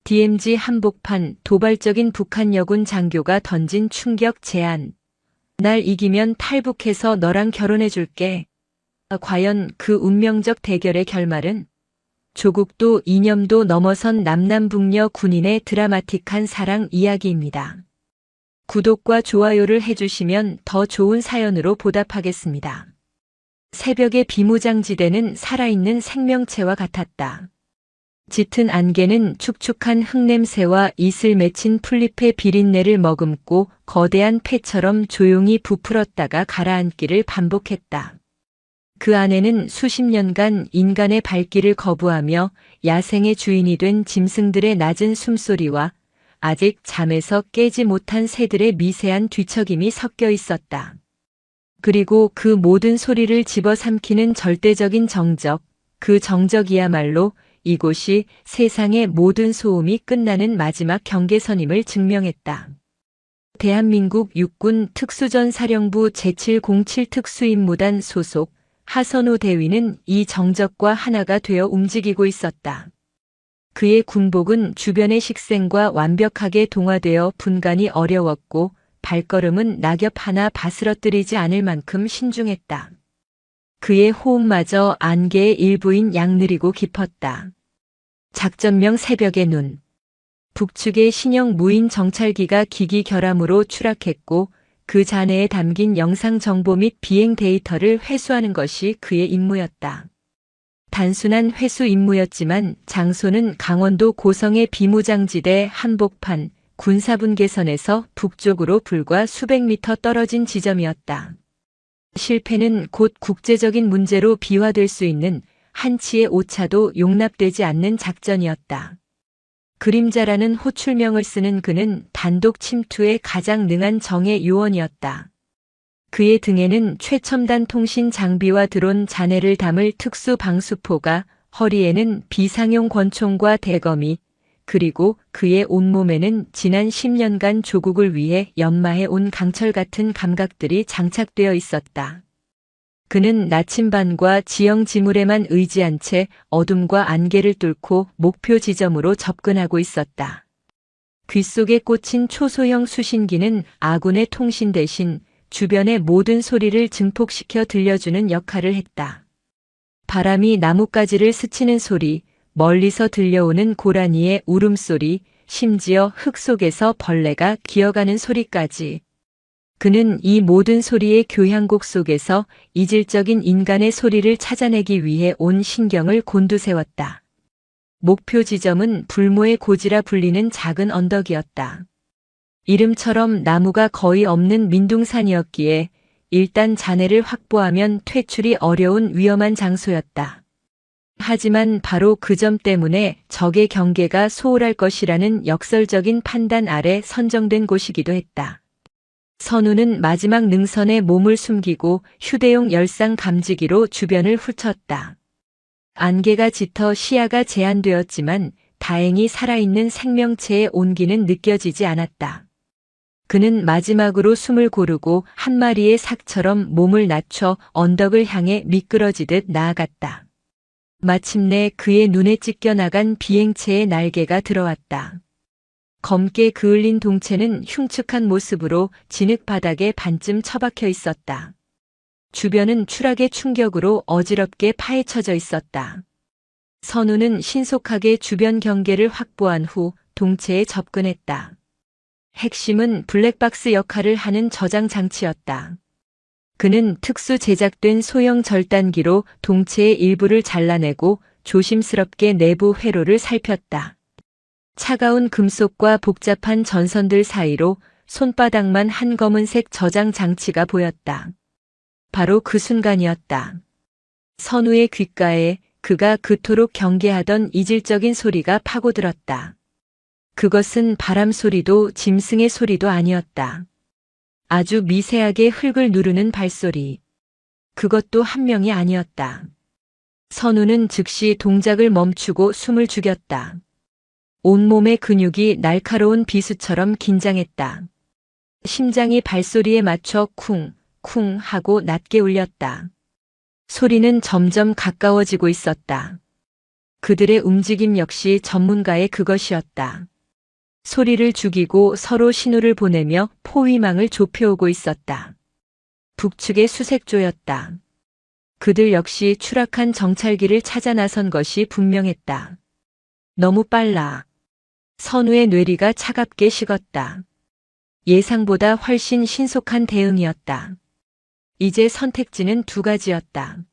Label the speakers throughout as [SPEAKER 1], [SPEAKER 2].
[SPEAKER 1] DMZ 한복판 도발적인 북한 여군 장교가 던진 충격 제안. 날 이기면 탈북해서 너랑 결혼해줄게. 과연 그 운명적 대결의 결말은? 조국도 이념도 넘어선 남남북녀 군인의 드라마틱한 사랑 이야기입니다. 구독과 좋아요를 해주시면 더 좋은 사연으로 보답하겠습니다. 새벽의 비무장지대는 살아있는 생명체와 같았다. 짙은 안개는 축축한 흙냄새와 이슬 맺힌 풀잎의 비린내를 머금고 거대한 폐처럼 조용히 부풀었다가 가라앉기를 반복했다. 그 안에는 수십 년간 인간의 발길을 거부하며 야생의 주인이 된 짐승들의 낮은 숨소리와 아직 잠에서 깨지 못한 새들의 미세한 뒤척임이 섞여 있었다. 그리고 그 모든 소리를 집어삼키는 절대적인 정적, 그 정적이야말로 이곳이 세상의 모든 소음이 끝나는 마지막 경계선임을 증명했다. 대한민국 육군 특수전사령부 제707 특수임무단 소속 하선호 대위는 이 정적과 하나가 되어 움직이고 있었다. 그의 군복은 주변의 식생과 완벽하게 동화되어 분간이 어려웠고 발걸음은 낙엽 하나 바스러뜨리지 않을 만큼 신중했다. 그의 호흡마저 안개의 일부인 양느리고 깊었다. 작전명 새벽의 눈. 북측의 신형 무인 정찰기가 기기 결함으로 추락했고 그 잔해에 담긴 영상 정보 및 비행 데이터를 회수하는 것이 그의 임무였다. 단순한 회수 임무였지만 장소는 강원도 고성의 비무장지대 한복판 군사분계선에서 북쪽으로 불과 수백 미터 떨어진 지점이었다. 실패는 곧 국제적인 문제로 비화될 수 있는 한치의 오차도 용납되지 않는 작전이었다. 그림자라는 호출명을 쓰는 그는 단독 침투에 가장 능한 정예 요원이었다. 그의 등에는 최첨단 통신 장비와 드론 잔해를 담을 특수 방수포가, 허리에는 비상용 권총과 대검이, 그리고 그의 온몸에는 지난 10년간 조국을 위해 연마해 온 강철 같은 감각들이 장착되어 있었다. 그는 나침반과 지형 지물에만 의지한 채 어둠과 안개를 뚫고 목표 지점으로 접근하고 있었다. 귓속에 꽂힌 초소형 수신기는 아군의 통신 대신 주변의 모든 소리를 증폭시켜 들려주는 역할을 했다. 바람이 나뭇가지를 스치는 소리, 멀리서 들려오는 고라니의 울음소리, 심지어 흙 속에서 벌레가 기어가는 소리까지. 그는 이 모든 소리의 교향곡 속에서 이질적인 인간의 소리를 찾아내기 위해 온 신경을 곤두세웠다. 목표 지점은 불모의 고지라 불리는 작은 언덕이었다. 이름처럼 나무가 거의 없는 민둥산이었기에 일단 잔해를 확보하면 퇴출이 어려운 위험한 장소였다. 하지만 바로 그 점 때문에 적의 경계가 소홀할 것이라는 역설적인 판단 아래 선정된 곳이기도 했다. 선우는 마지막 능선에 몸을 숨기고 휴대용 열상 감지기로 주변을 훑었다. 안개가 짙어 시야가 제한되었지만 다행히 살아있는 생명체의 온기는 느껴지지 않았다. 그는 마지막으로 숨을 고르고 한 마리의 삭처럼 몸을 낮춰 언덕을 향해 미끄러지듯 나아갔다. 마침내 그의 눈에 찢겨나간 비행체의 날개가 들어왔다. 검게 그을린 동체는 흉측한 모습으로 진흙 바닥에 반쯤 처박혀 있었다. 주변은 추락의 충격으로 어지럽게 파헤쳐져 있었다. 선우는 신속하게 주변 경계를 확보한 후 동체에 접근했다. 핵심은 블랙박스 역할을 하는 저장 장치였다. 그는 특수 제작된 소형 절단기로 동체의 일부를 잘라내고 조심스럽게 내부 회로를 살폈다. 차가운 금속과 복잡한 전선들 사이로 손바닥만 한 검은색 저장 장치가 보였다. 바로 그 순간이었다. 선우의 귓가에 그가 그토록 경계하던 이질적인 소리가 파고들었다. 그것은 바람 소리도 짐승의 소리도 아니었다. 아주 미세하게 흙을 누르는 발소리. 그것도 한 명이 아니었다. 선우는 즉시 동작을 멈추고 숨을 죽였다. 온몸의 근육이 날카로운 비수처럼 긴장했다. 심장이 발소리에 맞춰 쿵, 쿵 하고 낮게 울렸다. 소리는 점점 가까워지고 있었다. 그들의 움직임 역시 전문가의 그것이었다. 소리를 죽이고 서로 신호를 보내며 포위망을 좁혀오고 있었다. 북측의 수색조였다. 그들 역시 추락한 정찰기를 찾아 나선 것이 분명했다. 너무 빨라. 선우의 뇌리가 차갑게 식었다. 예상보다 훨씬 신속한 대응이었다. 이제 선택지는 두 가지였다.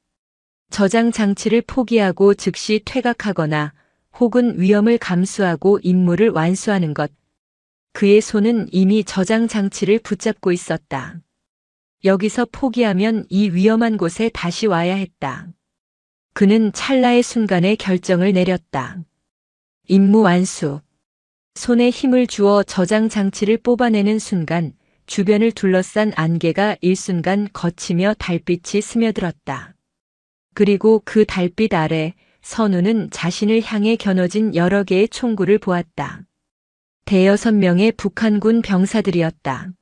[SPEAKER 1] 저장 장치를 포기하고 즉시 퇴각하거나 혹은 위험을 감수하고 임무를 완수하는 것. 그의 손은 이미 저장 장치를 붙잡고 있었다. 여기서 포기하면 이 위험한 곳에 다시 와야 했다. 그는 찰나의 순간에 결정을 내렸다. 임무 완수. 손에 힘을 주어 저장 장치를 뽑아내는 순간 주변을 둘러싼 안개가 일순간 걷히며 달빛이 스며들었다. 그리고 그 달빛 아래 선우는 자신을 향해 겨눠진 여러 개의 총구를 보았다. 대여섯 명의 북한군 병사들이었다.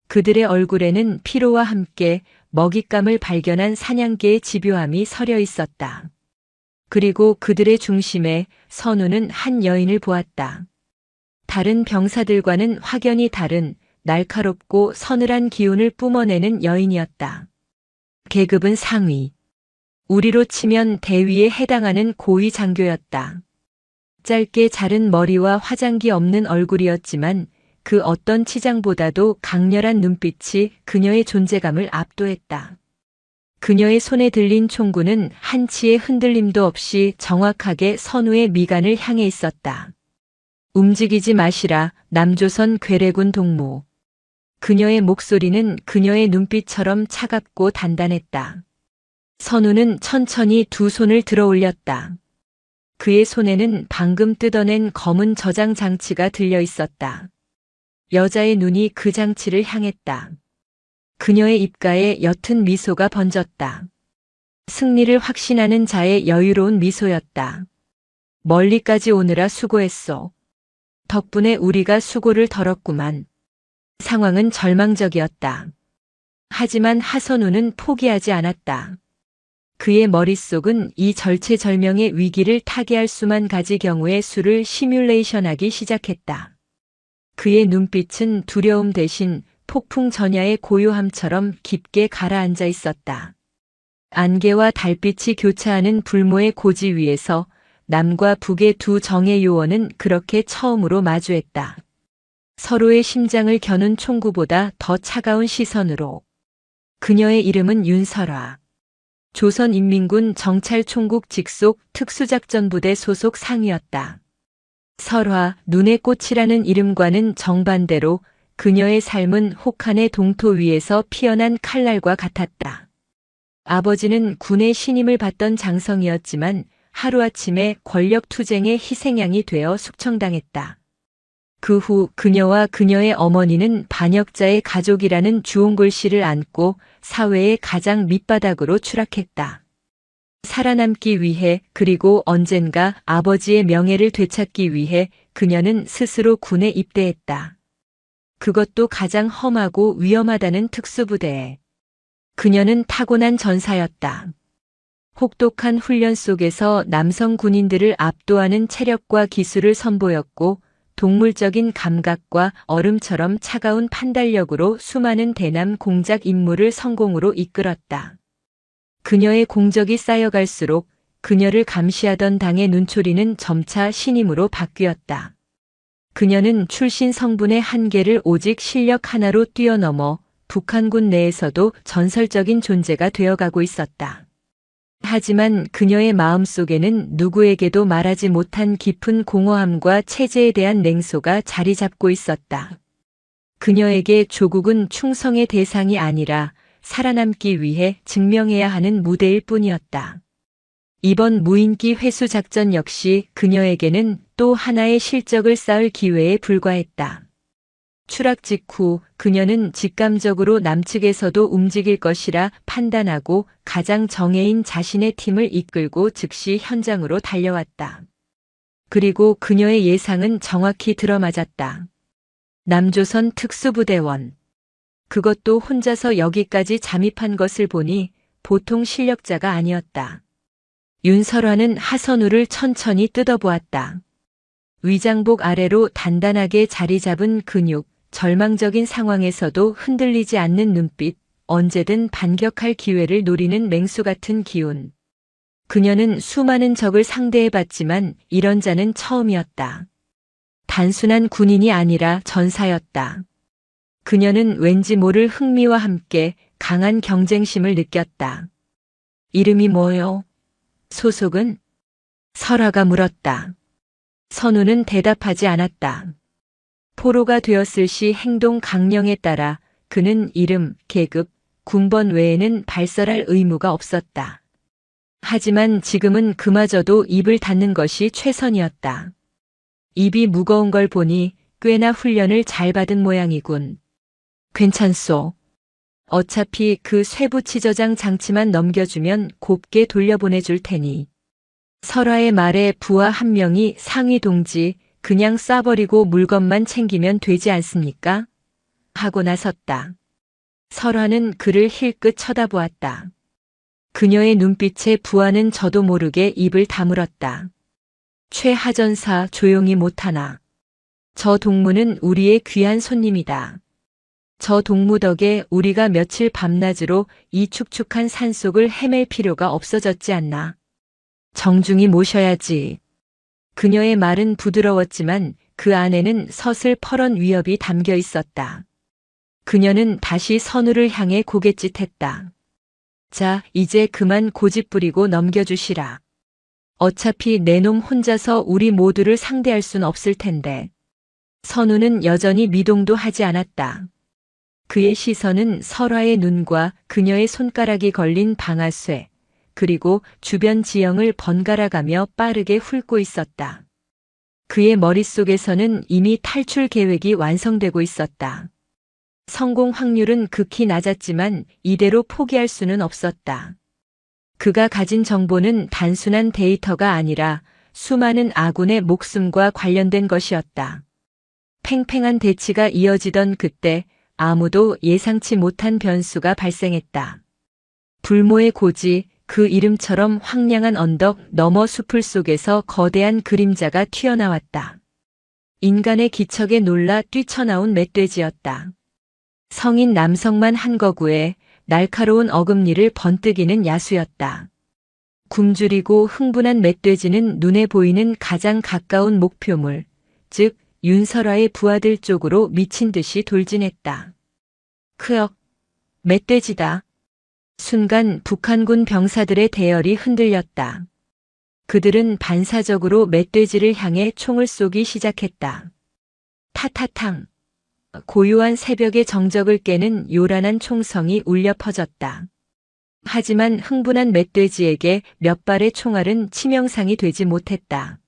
[SPEAKER 1] 그들의 얼굴에는 피로와 함께 먹잇감을 발견한 사냥개의 집요함이 서려 있었다. 그리고 그들의 중심에 선우는 한 여인을 보았다. 다른 병사들과는 확연히 다른 날카롭고 서늘한 기운을 뿜어내는 여인이었다. 계급은 상위. 우리로 치면 대위에 해당하는 고위 장교였다. 짧게 자른 머리와 화장기 없는 얼굴이었지만 그 어떤 치장보다도 강렬한 눈빛이 그녀의 존재감을 압도했다. 그녀의 손에 들린 총구는 한치의 흔들림도 없이 정확하게 선우의 미간을 향해 있었다. 움직이지 마시라, 남조선 괴뢰군 동무. 그녀의 목소리는 그녀의 눈빛처럼 차갑고 단단했다. 선우는 천천히 두 손을 들어 올렸다. 그의 손에는 방금 뜯어낸 검은 저장 장치가 들려 있었다. 여자의 눈이 그 장치를 향했다. 그녀의 입가에 옅은 미소가 번졌다. 승리를 확신하는 자의 여유로운 미소였다. 멀리까지 오느라 수고했소. 덕분에 우리가 수고를 덜었구만. 상황은 절망적이었다. 하지만 하선우는 포기하지 않았다. 그의 머릿속은 이 절체절명의 위기를 타개할 수만 가지 경우의 수를 시뮬레이션하기 시작했다. 그의 눈빛은 두려움 대신 폭풍 전야의 고요함처럼 깊게 가라앉아 있었다. 안개와 달빛이 교차하는 불모의 고지 위에서 남과 북의 두 정예 요원은 그렇게 처음으로 마주했다. 서로의 심장을 겨눈 총구보다 더 차가운 시선으로. 그녀의 이름은 윤설화. 조선인민군 정찰총국 직속 특수작전부대 소속 상위였다. 설화, 눈의 꽃이라는 이름과는 정반대로 그녀의 삶은 혹한의 동토 위에서 피어난 칼날과 같았다. 아버지는 군의 신임을 받던 장성이었지만 하루아침에 권력투쟁의 희생양이 되어 숙청당했다. 그 후 그녀와 그녀의 어머니는 반역자의 가족이라는 주홍글씨를 안고 사회의 가장 밑바닥으로 추락했다. 살아남기 위해 그리고 언젠가 아버지의 명예를 되찾기 위해 그녀는 스스로 군에 입대했다. 그것도 가장 험하고 위험하다는 특수부대에. 그녀는 타고난 전사였다. 혹독한 훈련 속에서 남성 군인들을 압도하는 체력과 기술을 선보였고 동물적인 감각과 얼음처럼 차가운 판단력으로 수많은 대남 공작 임무를 성공으로 이끌었다. 그녀의 공적이 쌓여갈수록 그녀를 감시하던 당의 눈초리는 점차 신임으로 바뀌었다. 그녀는 출신 성분의 한계를 오직 실력 하나로 뛰어넘어 북한군 내에서도 전설적인 존재가 되어가고 있었다. 하지만 그녀의 마음속에는 누구에게도 말하지 못한 깊은 공허함과 체제에 대한 냉소가 자리 잡고 있었다. 그녀에게 조국은 충성의 대상이 아니라 살아남기 위해 증명해야 하는 무대일 뿐이었다. 이번 무인기 회수 작전 역시 그녀에게는 또 하나의 실적을 쌓을 기회에 불과했다. 추락 직후 그녀는 직감적으로 남측에서도 움직일 것이라 판단하고 가장 정예인 자신의 팀을 이끌고 즉시 현장으로 달려왔다. 그리고 그녀의 예상은 정확히 들어맞았다. 남조선 특수부대원. 그것도 혼자서 여기까지 잠입한 것을 보니 보통 실력자가 아니었다. 윤설화는 하선우를 천천히 뜯어보았다. 위장복 아래로 단단하게 자리 잡은 근육, 절망적인 상황에서도 흔들리지 않는 눈빛, 언제든 반격할 기회를 노리는 맹수 같은 기운. 그녀는 수많은 적을 상대해봤지만 이런 자는 처음이었다. 단순한 군인이 아니라 전사였다. 그녀는 왠지 모를 흥미와 함께 강한 경쟁심을 느꼈다. 이름이 뭐요? 소속은? 설화가 물었다. 선우는 대답하지 않았다. 포로가 되었을 시 행동 강령에 따라 그는 이름, 계급, 군번 외에는 발설할 의무가 없었다. 하지만 지금은 그마저도 입을 닫는 것이 최선이었다. 입이 무거운 걸 보니 꽤나 훈련을 잘 받은 모양이군. 괜찮소. 어차피 그 쇠붙이 저장 장치만 넘겨주면 곱게 돌려보내줄 테니. 설화의 말에 부하 한 명이 상위 동지 그냥 쏴버리고 물건만 챙기면 되지 않습니까? 하고 나섰다. 설화는 그를 힐끗 쳐다보았다. 그녀의 눈빛에 부하는 저도 모르게 입을 다물었다. 최하전사 조용히 못하나. 저 동무는 우리의 귀한 손님이다. 저 동무 덕에 우리가 며칠 밤낮으로 이 축축한 산속을 헤맬 필요가 없어졌지 않나. 정중히 모셔야지. 그녀의 말은 부드러웠지만 그 안에는 서슬퍼런 위협이 담겨 있었다. 그녀는 다시 선우를 향해 고갯짓했다. 자, 이제 그만 고집 부리고 넘겨주시라. 어차피 내 놈 혼자서 우리 모두를 상대할 순 없을 텐데. 선우는 여전히 미동도 하지 않았다. 그의 시선은 설화의 눈과 그녀의 손가락이 걸린 방아쇠, 그리고 주변 지형을 번갈아가며 빠르게 훑고 있었다. 그의 머릿속에서는 이미 탈출 계획이 완성되고 있었다. 성공 확률은 극히 낮았지만 이대로 포기할 수는 없었다. 그가 가진 정보는 단순한 데이터가 아니라 수많은 아군의 목숨과 관련된 것이었다. 팽팽한 대치가 이어지던 그때 아무도 예상치 못한 변수가 발생했다. 불모의 고지, 그 이름처럼 황량한 언덕 너머 숲을 속에서 거대한 그림자가 튀어나왔다. 인간의 기척에 놀라 뛰쳐나온 멧돼지였다. 성인 남성만 한 거구에 날카로운 어금니를 번뜩이는 야수였다. 굶주리고 흥분한 멧돼지는 눈에 보이는 가장 가까운 목표물, 즉 윤설화의 부하들 쪽으로 미친 듯이 돌진했다. 크역, 멧돼지다. 순간 북한군 병사들의 대열이 흔들렸다. 그들은 반사적으로 멧돼지를 향해 총을 쏘기 시작했다. 타타탕. 고요한 새벽의 정적을 깨는 요란한 총성이 울려 퍼졌다. 하지만 흥분한 멧돼지에게 몇 발의 총알은 치명상이 되지 못했다.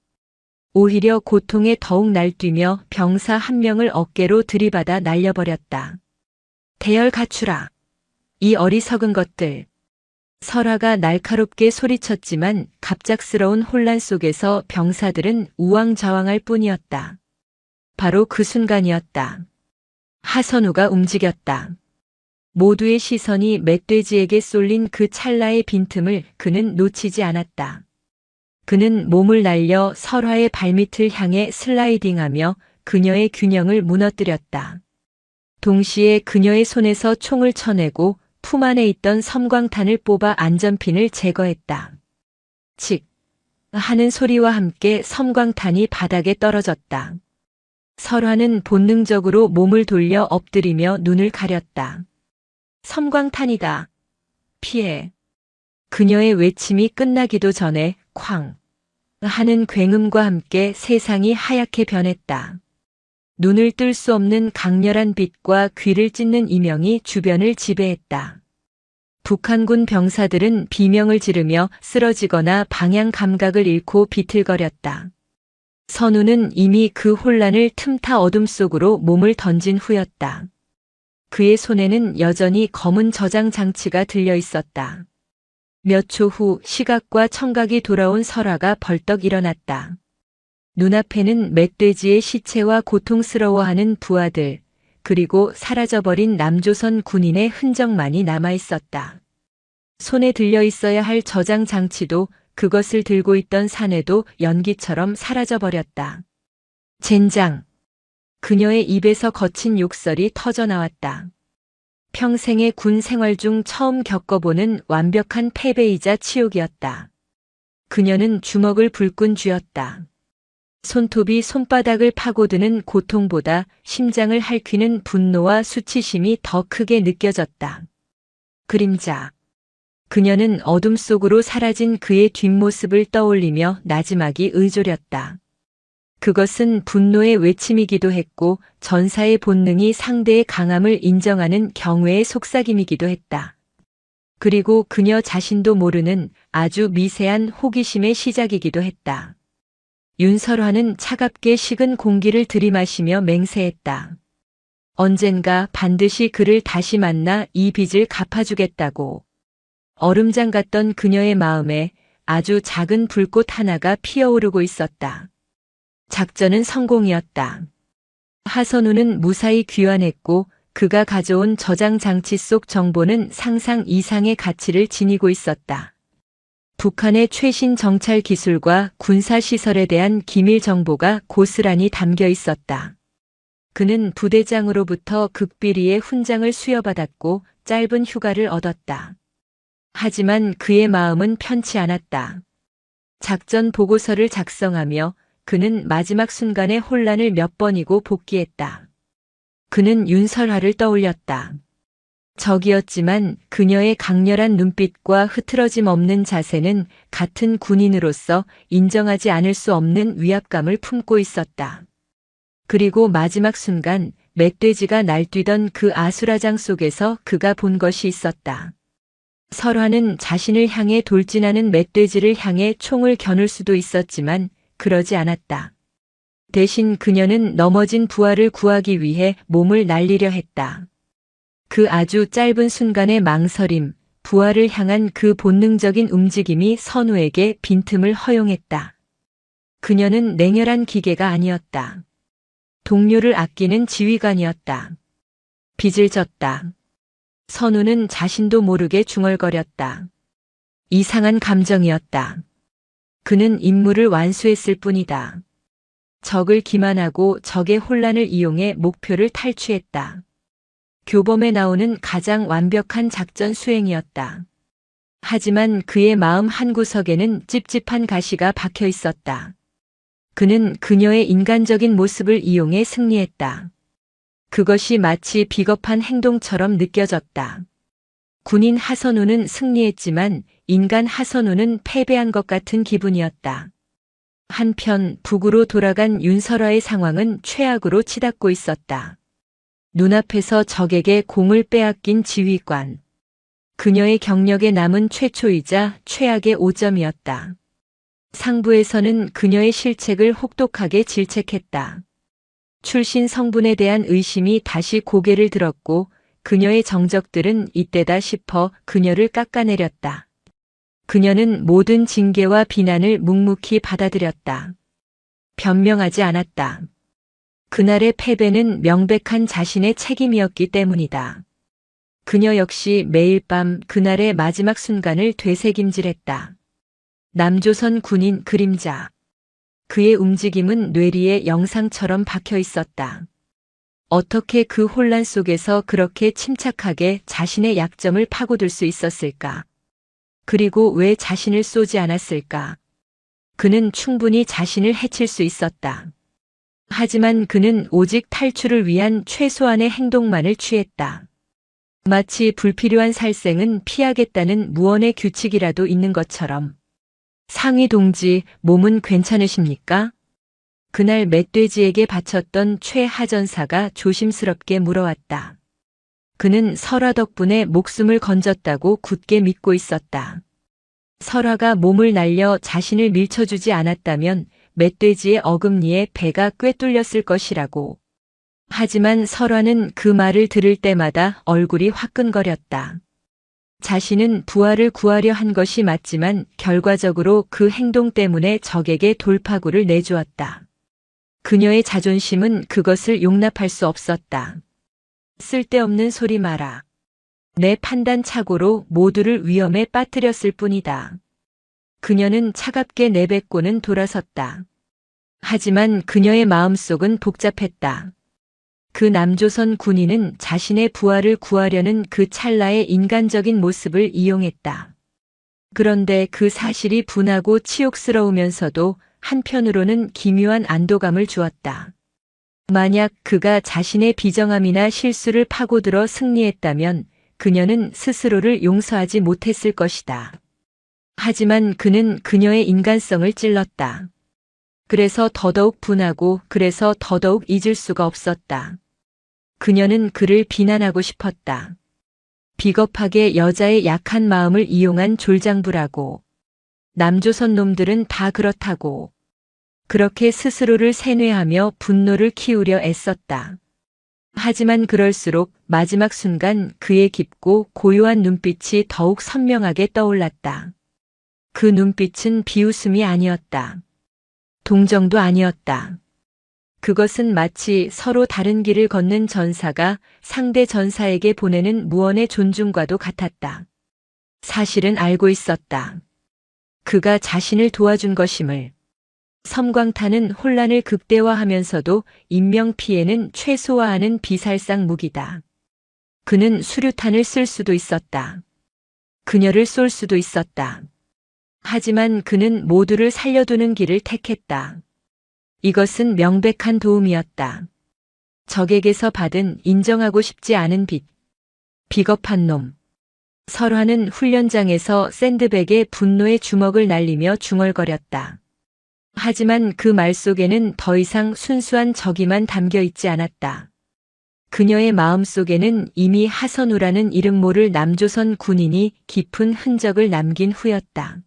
[SPEAKER 1] 오히려 고통에 더욱 날뛰며 병사 한 명을 어깨로 들이받아 날려버렸다. 대열 갖추라. 이 어리석은 것들. 설화가 날카롭게 소리쳤지만 갑작스러운 혼란 속에서 병사들은 우왕좌왕할 뿐이었다. 바로 그 순간이었다. 하선우가 움직였다. 모두의 시선이 멧돼지에게 쏠린 그 찰나의 빈틈을 그는 놓치지 않았다. 그는 몸을 날려 설화의 발밑을 향해 슬라이딩하며 그녀의 균형을 무너뜨렸다. 동시에 그녀의 손에서 총을 쳐내고 품 안에 있던 섬광탄을 뽑아 안전핀을 제거했다. 칙! 하는 소리와 함께 섬광탄이 바닥에 떨어졌다. 설화는 본능적으로 몸을 돌려 엎드리며 눈을 가렸다. 섬광탄이다. 피해. 그녀의 외침이 끝나기도 전에 쾅 하는 굉음과 함께 세상이 하얗게 변했다. 눈을 뜰 수 없는 강렬한 빛과 귀를 찢는 이명이 주변을 지배했다. 북한군 병사들은 비명을 지르며 쓰러지거나 방향 감각을 잃고 비틀거렸다. 선우는 이미 그 혼란을 틈타 어둠 속으로 몸을 던진 후였다. 그의 손에는 여전히 검은 저장 장치가 들려 있었다. 몇 초 후 시각과 청각이 돌아온 설화가 벌떡 일어났다. 눈앞에는 멧돼지의 시체와 고통스러워하는 부하들, 그리고 사라져버린 남조선 군인의 흔적만이 남아있었다. 손에 들려 있어야 할 저장 장치도 그것을 들고 있던 사내도 연기처럼 사라져버렸다. 젠장. 그녀의 입에서 거친 욕설이 터져나왔다. 평생의 군 생활 중 처음 겪어보는 완벽한 패배이자 치욕이었다. 그녀는 주먹을 불끈 쥐었다. 손톱이 손바닥을 파고드는 고통보다 심장을 핥히는 분노와 수치심이 더 크게 느껴졌다. 그림자. 그녀는 어둠 속으로 사라진 그의 뒷모습을 떠올리며 나지막이 의졸였다. 그것은 분노의 외침이기도 했고 전사의 본능이 상대의 강함을 인정하는 경외의 속삭임이기도 했다. 그리고 그녀 자신도 모르는 아주 미세한 호기심의 시작이기도 했다. 윤설화는 차갑게 식은 공기를 들이마시며 맹세했다. 언젠가 반드시 그를 다시 만나 이 빚을 갚아주겠다고. 얼음장 같던 그녀의 마음에 아주 작은 불꽃 하나가 피어오르고 있었다. 작전은 성공이었다. 하선우는 무사히 귀환했고 그가 가져온 저장 장치 속 정보는 상상 이상의 가치를 지니고 있었다. 북한의 최신 정찰 기술과 군사 시설에 대한 기밀 정보가 고스란히 담겨 있었다. 그는 부대장으로부터 극비리의 훈장을 수여받았고 짧은 휴가를 얻었다. 하지만 그의 마음은 편치 않았다. 작전 보고서를 작성하며 그는 마지막 순간의 혼란을 몇 번이고 복귀했다. 그는 윤설화를 떠올렸다. 적이었지만 그녀의 강렬한 눈빛과 흐트러짐 없는 자세는 같은 군인으로서 인정하지 않을 수 없는 위압감을 품고 있었다. 그리고 마지막 순간 멧돼지가 날뛰던 그 아수라장 속에서 그가 본 것이 있었다. 설화는 자신을 향해 돌진하는 멧돼지를 향해 총을 겨눌 수도 있었지만 그러지 않았다. 대신 그녀는 넘어진 부하를 구하기 위해 몸을 날리려 했다. 그 아주 짧은 순간의 망설임, 부하를 향한 그 본능적인 움직임이 선우에게 빈틈을 허용했다. 그녀는 냉혈한 기계가 아니었다. 동료를 아끼는 지휘관이었다. 빚을 졌다. 선우는 자신도 모르게 중얼거렸다. 이상한 감정이었다. 그는 임무를 완수했을 뿐이다. 적을 기만하고 적의 혼란을 이용해 목표를 탈취했다. 교범에 나오는 가장 완벽한 작전 수행이었다. 하지만 그의 마음 한구석에는 찝찝한 가시가 박혀 있었다. 그는 그녀의 인간적인 모습을 이용해 승리했다. 그것이 마치 비겁한 행동처럼 느껴졌다. 군인 하선우는 승리했지만 인간 하선우는 패배한 것 같은 기분이었다. 한편 북으로 돌아간 윤설화의 상황은 최악으로 치닫고 있었다. 눈앞에서 적에게 공을 빼앗긴 지휘관. 그녀의 경력에 남은 최초이자 최악의 오점이었다. 상부에서는 그녀의 실책을 혹독하게 질책했다. 출신 성분에 대한 의심이 다시 고개를 들었고 그녀의 정적들은 이때다 싶어 그녀를 깎아내렸다. 그녀는 모든 징계와 비난을 묵묵히 받아들였다. 변명하지 않았다. 그날의 패배는 명백한 자신의 책임이었기 때문이다. 그녀 역시 매일 밤 그날의 마지막 순간을 되새김질했다. 남조선 군인 그림자. 그의 움직임은 뇌리에 영상처럼 박혀 있었다. 어떻게 그 혼란 속에서 그렇게 침착하게 자신의 약점을 파고들 수 있었을까? 그리고 왜 자신을 쏘지 않았을까? 그는 충분히 자신을 해칠 수 있었다. 하지만 그는 오직 탈출을 위한 최소한의 행동만을 취했다. 마치 불필요한 살생은 피하겠다는 무언의 규칙이라도 있는 것처럼. 상위 동지, 몸은 괜찮으십니까? 그날 멧돼지에게 바쳤던 최하전사가 조심스럽게 물어왔다. 그는 설화 덕분에 목숨을 건졌다고 굳게 믿고 있었다. 설화가 몸을 날려 자신을 밀쳐주지 않았다면 멧돼지의 어금니에 배가 꿰뚫렸을 것이라고. 하지만 설화는 그 말을 들을 때마다 얼굴이 화끈거렸다. 자신은 부하를 구하려 한 것이 맞지만 결과적으로 그 행동 때문에 적에게 돌파구를 내주었다. 그녀의 자존심은 그것을 용납할 수 없었다. 쓸데없는 소리 마라. 내 판단 착오로 모두를 위험에 빠뜨렸을 뿐이다. 그녀는 차갑게 내뱉고는 돌아섰다. 하지만 그녀의 마음속은 복잡했다. 그 남조선 군인은 자신의 부하를 구하려는 그 찰나의 인간적인 모습을 이용했다. 그런데 그 사실이 분하고 치욕스러우면서도 한편으로는 기묘한 안도감을 주었다. 만약 그가 자신의 비정함이나 실수를 파고들어 승리했다면 그녀는 스스로를 용서하지 못했을 것이다. 하지만 그는 그녀의 인간성을 찔렀다. 그래서 더더욱 분하고 그래서 더더욱 잊을 수가 없었다. 그녀는 그를 비난하고 싶었다. 비겁하게 여자의 약한 마음을 이용한 졸장부라고. 남조선 놈들은 다 그렇다고. 그렇게 스스로를 세뇌하며 분노를 키우려 애썼다. 하지만 그럴수록 마지막 순간 그의 깊고 고요한 눈빛이 더욱 선명하게 떠올랐다. 그 눈빛은 비웃음이 아니었다. 동정도 아니었다. 그것은 마치 서로 다른 길을 걷는 전사가 상대 전사에게 보내는 무언의 존중과도 같았다. 사실은 알고 있었다. 그가 자신을 도와준 것임을. 섬광탄은 혼란을 극대화하면서도 인명피해는 최소화하는 비살상 무기다. 그는 수류탄을 쓸 수도 있었다. 그녀를 쏠 수도 있었다. 하지만 그는 모두를 살려두는 길을 택했다. 이것은 명백한 도움이었다. 적에게서 받은 인정하고 싶지 않은 빚. 비겁한 놈. 설화는 훈련장에서 샌드백에 분노의 주먹을 날리며 중얼거렸다. 하지만 그 말 속에는 더 이상 순수한 적이만 담겨 있지 않았다. 그녀의 마음 속에는 이미 하선우라는 이름 모를 남조선 군인이 깊은 흔적을 남긴 후였다.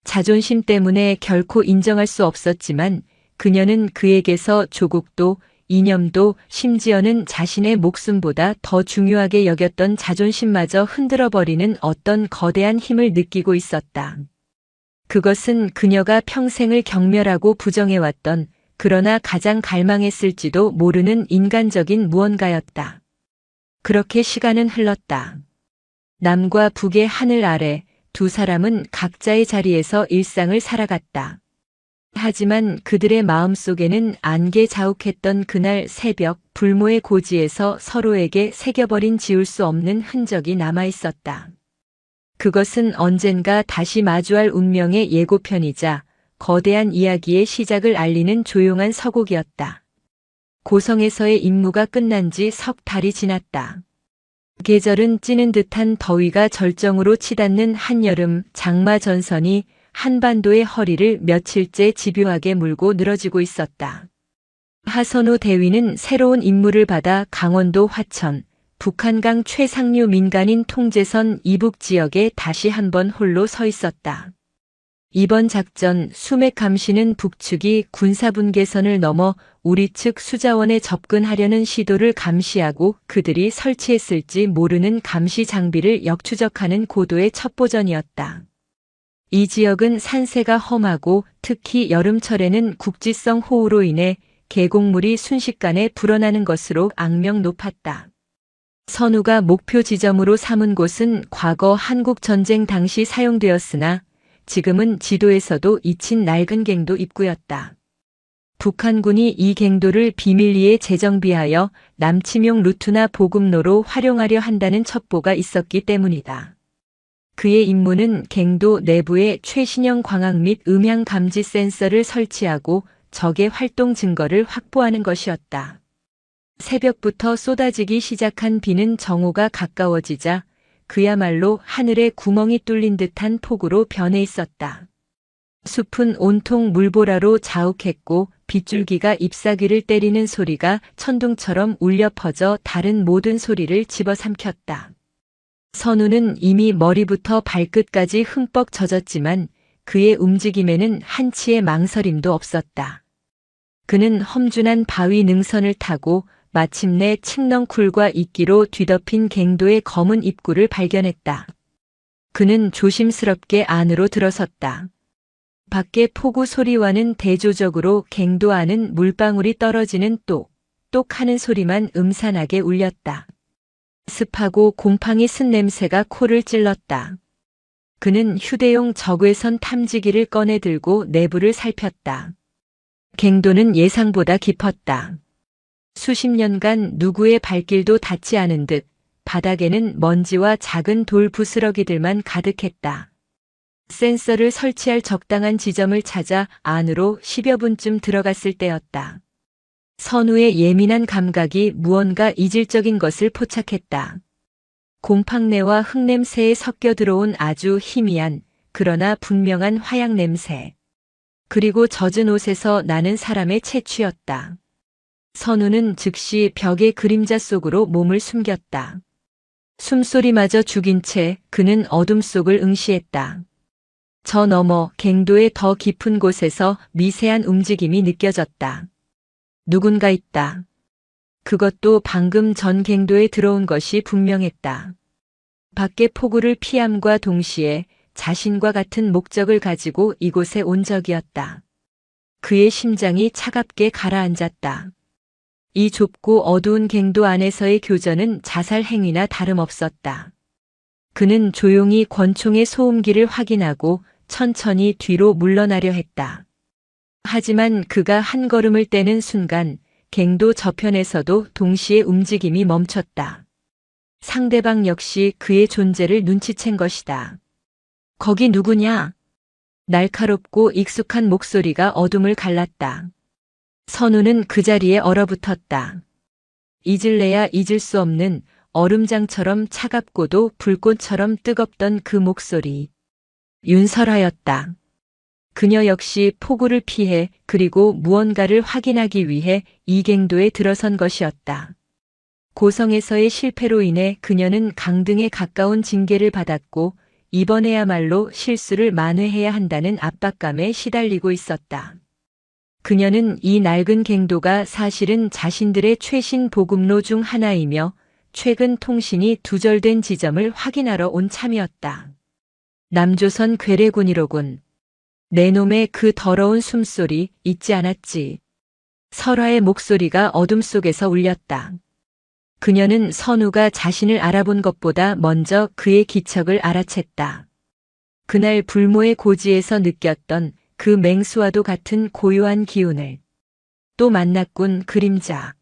[SPEAKER 1] 자존심 때문에 결코 인정할 수 없었지만 그녀는 그에게서 조국도 이념도 심지어는 자신의 목숨보다 더 중요하게 여겼던 자존심마저 흔들어버리는 어떤 거대한 힘을 느끼고 있었다. 그것은 그녀가 평생을 경멸하고 부정해왔던 그러나 가장 갈망했을지도 모르는 인간적인 무언가였다. 그렇게 시간은 흘렀다. 남과 북의 하늘 아래 두 사람은 각자의 자리에서 일상을 살아갔다. 하지만 그들의 마음속에는 안개 자욱했던 그날 새벽 불모의 고지에서 서로에게 새겨버린 지울 수 없는 흔적이 남아있었다. 그것은 언젠가 다시 마주할 운명의 예고편이자 거대한 이야기의 시작을 알리는 조용한 서곡이었다. 고성에서의 임무가 끝난 지 석 달이 지났다. 계절은 찌는 듯한 더위가 절정으로 치닫는 한여름 장마 전선이 한반도의 허리를 며칠째 집요하게 물고 늘어지고 있었다. 하선우 대위는 새로운 임무를 받아 강원도 화천, 북한강 최상류 민간인 통제선 이북 지역에 다시 한번 홀로 서 있었다. 이번 작전 수맥 감시는 북측이 군사분계선을 넘어 우리 측 수자원에 접근하려는 시도를 감시하고 그들이 설치했을지 모르는 감시 장비를 역추적하는 고도의 첩보전이었다. 이 지역은 산세가 험하고 특히 여름철에는 국지성 호우로 인해 계곡물이 순식간에 불어나는 것으로 악명 높았다. 선우가 목표 지점으로 삼은 곳은 과거 한국전쟁 당시 사용되었으나 지금은 지도에서도 잊힌 낡은 갱도 입구였다. 북한군이 이 갱도를 비밀리에 재정비하여 남침용 루트나 보급로로 활용하려 한다는 첩보가 있었기 때문이다. 그의 임무는 갱도 내부에 최신형 광학 및 음향 감지 센서를 설치하고 적의 활동 증거를 확보하는 것이었다. 새벽부터 쏟아지기 시작한 비는 정오가 가까워지자 그야말로 하늘에 구멍이 뚫린 듯한 폭우로 변해 있었다. 숲은 온통 물보라로 자욱했고 빗줄기가 잎사귀를 때리는 소리가 천둥처럼 울려 퍼져 다른 모든 소리를 집어삼켰다. 선우는 이미 머리부터 발끝까지 흠뻑 젖었지만 그의 움직임에는 한치의 망설임도 없었다. 그는 험준한 바위 능선을 타고 마침내 칡넝쿨과 이끼로 뒤덮인 갱도의 검은 입구를 발견했다. 그는 조심스럽게 안으로 들어섰다. 밖의 폭우 소리와는 대조적으로 갱도 안은 물방울이 떨어지는 똑똑 하는 소리만 음산하게 울렸다. 습하고 곰팡이 쓴 냄새가 코를 찔렀다. 그는 휴대용 적외선 탐지기를 꺼내 들고 내부를 살폈다. 갱도는 예상보다 깊었다. 수십 년간 누구의 발길도 닿지 않은 듯 바닥에는 먼지와 작은 돌 부스러기들만 가득했다. 센서를 설치할 적당한 지점을 찾아 안으로 10여 분쯤 들어갔을 때였다. 선우의 예민한 감각이 무언가 이질적인 것을 포착했다. 곰팡내와 흙냄새에 섞여 들어온 아주 희미한 그러나 분명한 화약 냄새. 그리고 젖은 옷에서 나는 사람의 채취였다. 선우는 즉시 벽의 그림자 속으로 몸을 숨겼다. 숨소리마저 죽인 채 그는 어둠 속을 응시했다. 저 너머 갱도의 더 깊은 곳에서 미세한 움직임이 느껴졌다. 누군가 있다. 그것도 방금 전 갱도에 들어온 것이 분명했다. 밖의 폭우를 피함과 동시에 자신과 같은 목적을 가지고 이곳에 온 적이었다. 그의 심장이 차갑게 가라앉았다. 이 좁고 어두운 갱도 안에서의 교전은 자살 행위나 다름없었다. 그는 조용히 권총의 소음기를 확인하고 천천히 뒤로 물러나려 했다. 하지만 그가 한 걸음을 떼는 순간 갱도 저편에서도 동시에 움직임이 멈췄다. 상대방 역시 그의 존재를 눈치챈 것이다. 거기 누구냐? 날카롭고 익숙한 목소리가 어둠을 갈랐다. 선우는 그 자리에 얼어붙었다. 잊을래야 잊을 수 없는 얼음장처럼 차갑고도 불꽃처럼 뜨겁던 그 목소리. 윤설아였다. 그녀 역시 폭우를 피해 그리고 무언가를 확인하기 위해 이 갱도에 들어선 것이었다. 고성에서의 실패로 인해 그녀는 강등에 가까운 징계를 받았고 이번에야말로 실수를 만회해야 한다는 압박감에 시달리고 있었다. 그녀는 이 낡은 갱도가 사실은 자신들의 최신 보급로 중 하나이며 최근 통신이 두절된 지점을 확인하러 온 참이었다. 남조선 괴뢰군이로군. 내 놈의 그 더러운 숨소리 잊지 않았지. 설화의 목소리가 어둠 속에서 울렸다. 그녀는 선우가 자신을 알아본 것보다 먼저 그의 기척을 알아챘다. 그날 불모의 고지에서 느꼈던 그 맹수와도 같은 고요한 기운을. 또 만났군 그림자.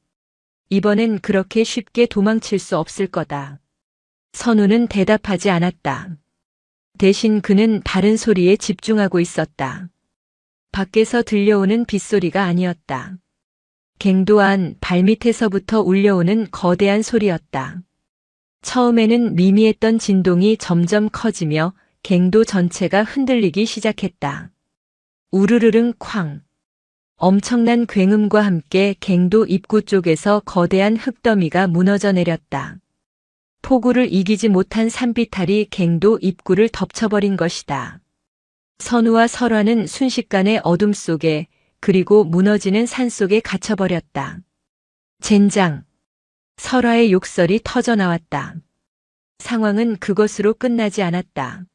[SPEAKER 1] 이번엔 그렇게 쉽게 도망칠 수 없을 거다. 선우는 대답하지 않았다. 대신 그는 다른 소리에 집중하고 있었다. 밖에서 들려오는 빗소리가 아니었다. 갱도 안 발밑에서부터 울려오는 거대한 소리였다. 처음에는 미미했던 진동이 점점 커지며 갱도 전체가 흔들리기 시작했다. 우르르릉 쾅. 엄청난 굉음과 함께 갱도 입구 쪽에서 거대한 흙더미가 무너져 내렸다. 폭우를 이기지 못한 산비탈이 갱도 입구를 덮쳐버린 것이다. 선우와 설화는 순식간에 어둠 속에 그리고 무너지는 산 속에 갇혀버렸다. 젠장. 설화의 욕설이 터져나왔다. 상황은 그것으로 끝나지 않았다.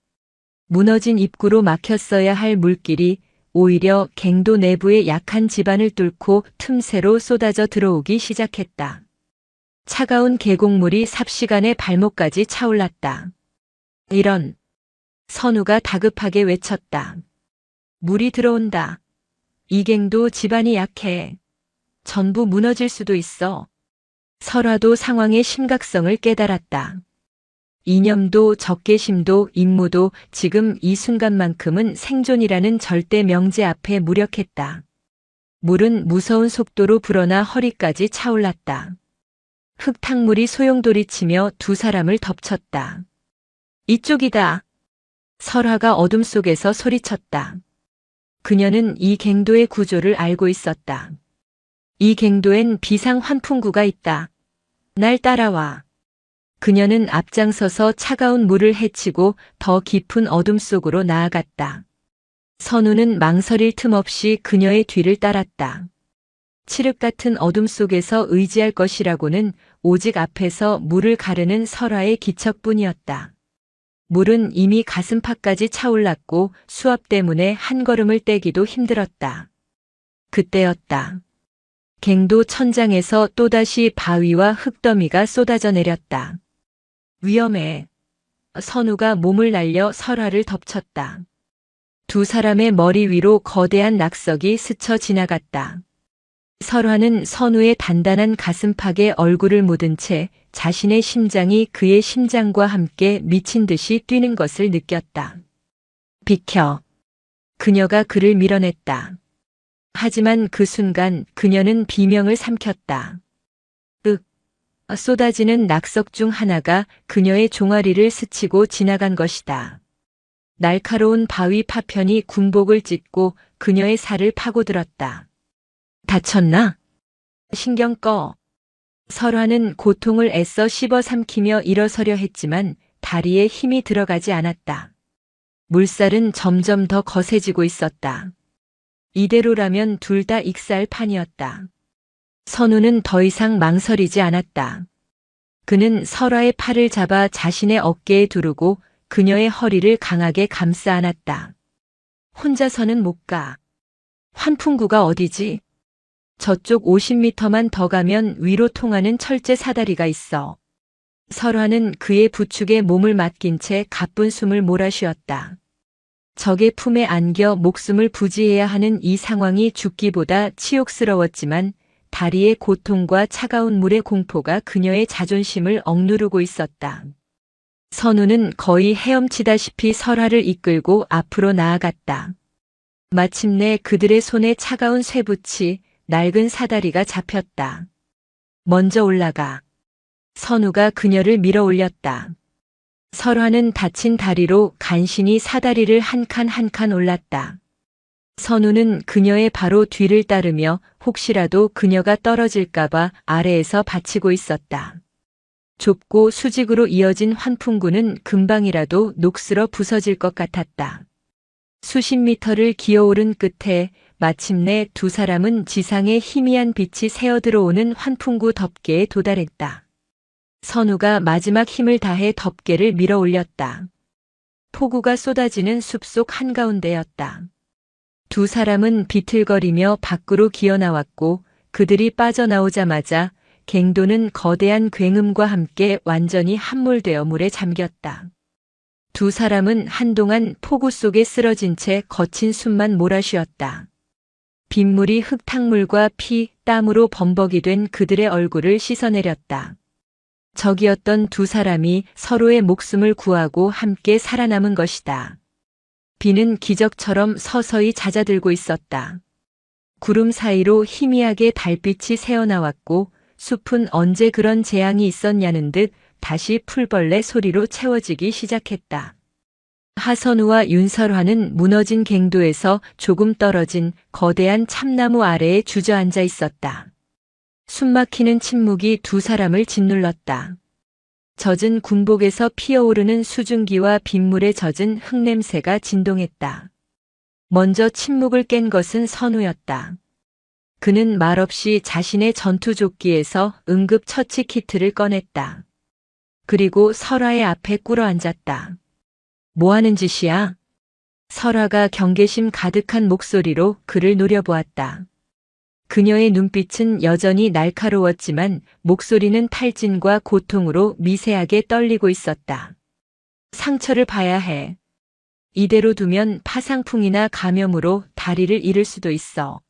[SPEAKER 1] 무너진 입구로 막혔어야 할 물길이 오히려 갱도 내부의 약한 지반을 뚫고 틈새로 쏟아져 들어오기 시작했다. 차가운 계곡물이 삽시간에 발목까지 차올랐다. 이런. 선우가 다급하게 외쳤다. 물이 들어온다. 이 갱도 지반이 약해. 전부 무너질 수도 있어. 설화도 상황의 심각성을 깨달았다. 이념도 적개심도 임무도 지금 이 순간만큼은 생존이라는 절대 명제 앞에 무력했다. 물은 무서운 속도로 불어나 허리까지 차올랐다. 흙탕물이 소용돌이치며 두 사람을 덮쳤다. 이쪽이다. 설화가 어둠 속에서 소리쳤다. 그녀는 이 갱도의 구조를 알고 있었다. 이 갱도엔 비상 환풍구가 있다. 날 따라와. 그녀는 앞장서서 차가운 물을 헤치고 더 깊은 어둠 속으로 나아갔다. 선우는 망설일 틈 없이 그녀의 뒤를 따랐다. 칠흑 같은 어둠 속에서 의지할 것이라고는 오직 앞에서 물을 가르는 설화의 기척뿐이었다. 물은 이미 가슴팍까지 차올랐고 수압 때문에 한 걸음을 떼기도 힘들었다. 그때였다. 갱도 천장에서 또다시 바위와 흙더미가 쏟아져 내렸다. 위험해. 선우가 몸을 날려 설화를 덮쳤다. 두 사람의 머리 위로 거대한 낙석이 스쳐 지나갔다. 설화는 선우의 단단한 가슴팍에 얼굴을 묻은 채 자신의 심장이 그의 심장과 함께 미친 듯이 뛰는 것을 느꼈다. 비켜. 그녀가 그를 밀어냈다. 하지만 그 순간 그녀는 비명을 삼켰다. 쏟아지는 낙석 중 하나가 그녀의 종아리를 스치고 지나간 것이다. 날카로운 바위 파편이 군복을 찢고 그녀의 살을 파고들었다. 다쳤나? 신경 꺼. 설화는 고통을 애써 씹어삼키며 일어서려 했지만 다리에 힘이 들어가지 않았다. 물살은 점점 더 거세지고 있었다. 이대로라면 둘 다 익살 판이었다. 선우는 더 이상 망설이지 않았다. 그는 설화의 팔을 잡아 자신의 어깨에 두르고 그녀의 허리를 강하게 감싸 안았다. 혼자서는 못 가. 환풍구가 어디지? 저쪽 50m만 더 가면 위로 통하는 철제 사다리가 있어. 설화는 그의 부축에 몸을 맡긴 채 가쁜 숨을 몰아쉬었다. 적의 품에 안겨 목숨을 부지해야 하는 이 상황이 죽기보다 치욕스러웠지만 다리의 고통과 차가운 물의 공포가 그녀의 자존심을 억누르고 있었다. 선우는 거의 헤엄치다시피 설화를 이끌고 앞으로 나아갔다. 마침내 그들의 손에 차가운 쇠붙이 낡은 사다리가 잡혔다. 먼저 올라가. 선우가 그녀를 밀어 올렸다. 설화는 다친 다리로 간신히 사다리를 한 칸 한 칸 올랐다. 선우는 그녀의 바로 뒤를 따르며 혹시라도 그녀가 떨어질까봐 아래에서 받치고 있었다. 좁고 수직으로 이어진 환풍구는 금방이라도 녹슬어 부서질 것 같았다. 수십 미터를 기어오른 끝에 마침내 두 사람은 지상의 희미한 빛이 새어 들어오는 환풍구 덮개에 도달했다. 선우가 마지막 힘을 다해 덮개를 밀어 올렸다. 폭우가 쏟아지는 숲속 한가운데였다. 두 사람은 비틀거리며 밖으로 기어나왔고 그들이 빠져나오자마자 갱도는 거대한 굉음과 함께 완전히 함몰되어 물에 잠겼다. 두 사람은 한동안 폭우 속에 쓰러진 채 거친 숨만 몰아쉬었다. 빗물이 흙탕물과 피, 땀으로 범벅이 된 그들의 얼굴을 씻어내렸다. 적이었던 두 사람이 서로의 목숨을 구하고 함께 살아남은 것이다. 비는 기적처럼 서서히 잦아들고 있었다. 구름 사이로 희미하게 달빛이 새어나왔고 숲은 언제 그런 재앙이 있었냐는 듯 다시 풀벌레 소리로 채워지기 시작했다. 하선우와 윤설화는 무너진 갱도에서 조금 떨어진 거대한 참나무 아래에 주저앉아 있었다. 숨막히는 침묵이 두 사람을 짓눌렀다. 젖은 군복에서 피어오르는 수증기와 빗물에 젖은 흙냄새가 진동했다. 먼저 침묵을 깬 것은 선우였다. 그는 말없이 자신의 전투조끼에서 응급 처치 키트를 꺼냈다. 그리고 설화의 앞에 꿇어 앉았다. 뭐 하는 짓이야? 설화가 경계심 가득한 목소리로 그를 노려보았다. 그녀의 눈빛은 여전히 날카로웠지만 목소리는 탈진과 고통으로 미세하게 떨리고 있었다. 상처를 봐야 해. 이대로 두면 파상풍이나 감염으로 다리를 잃을 수도 있어.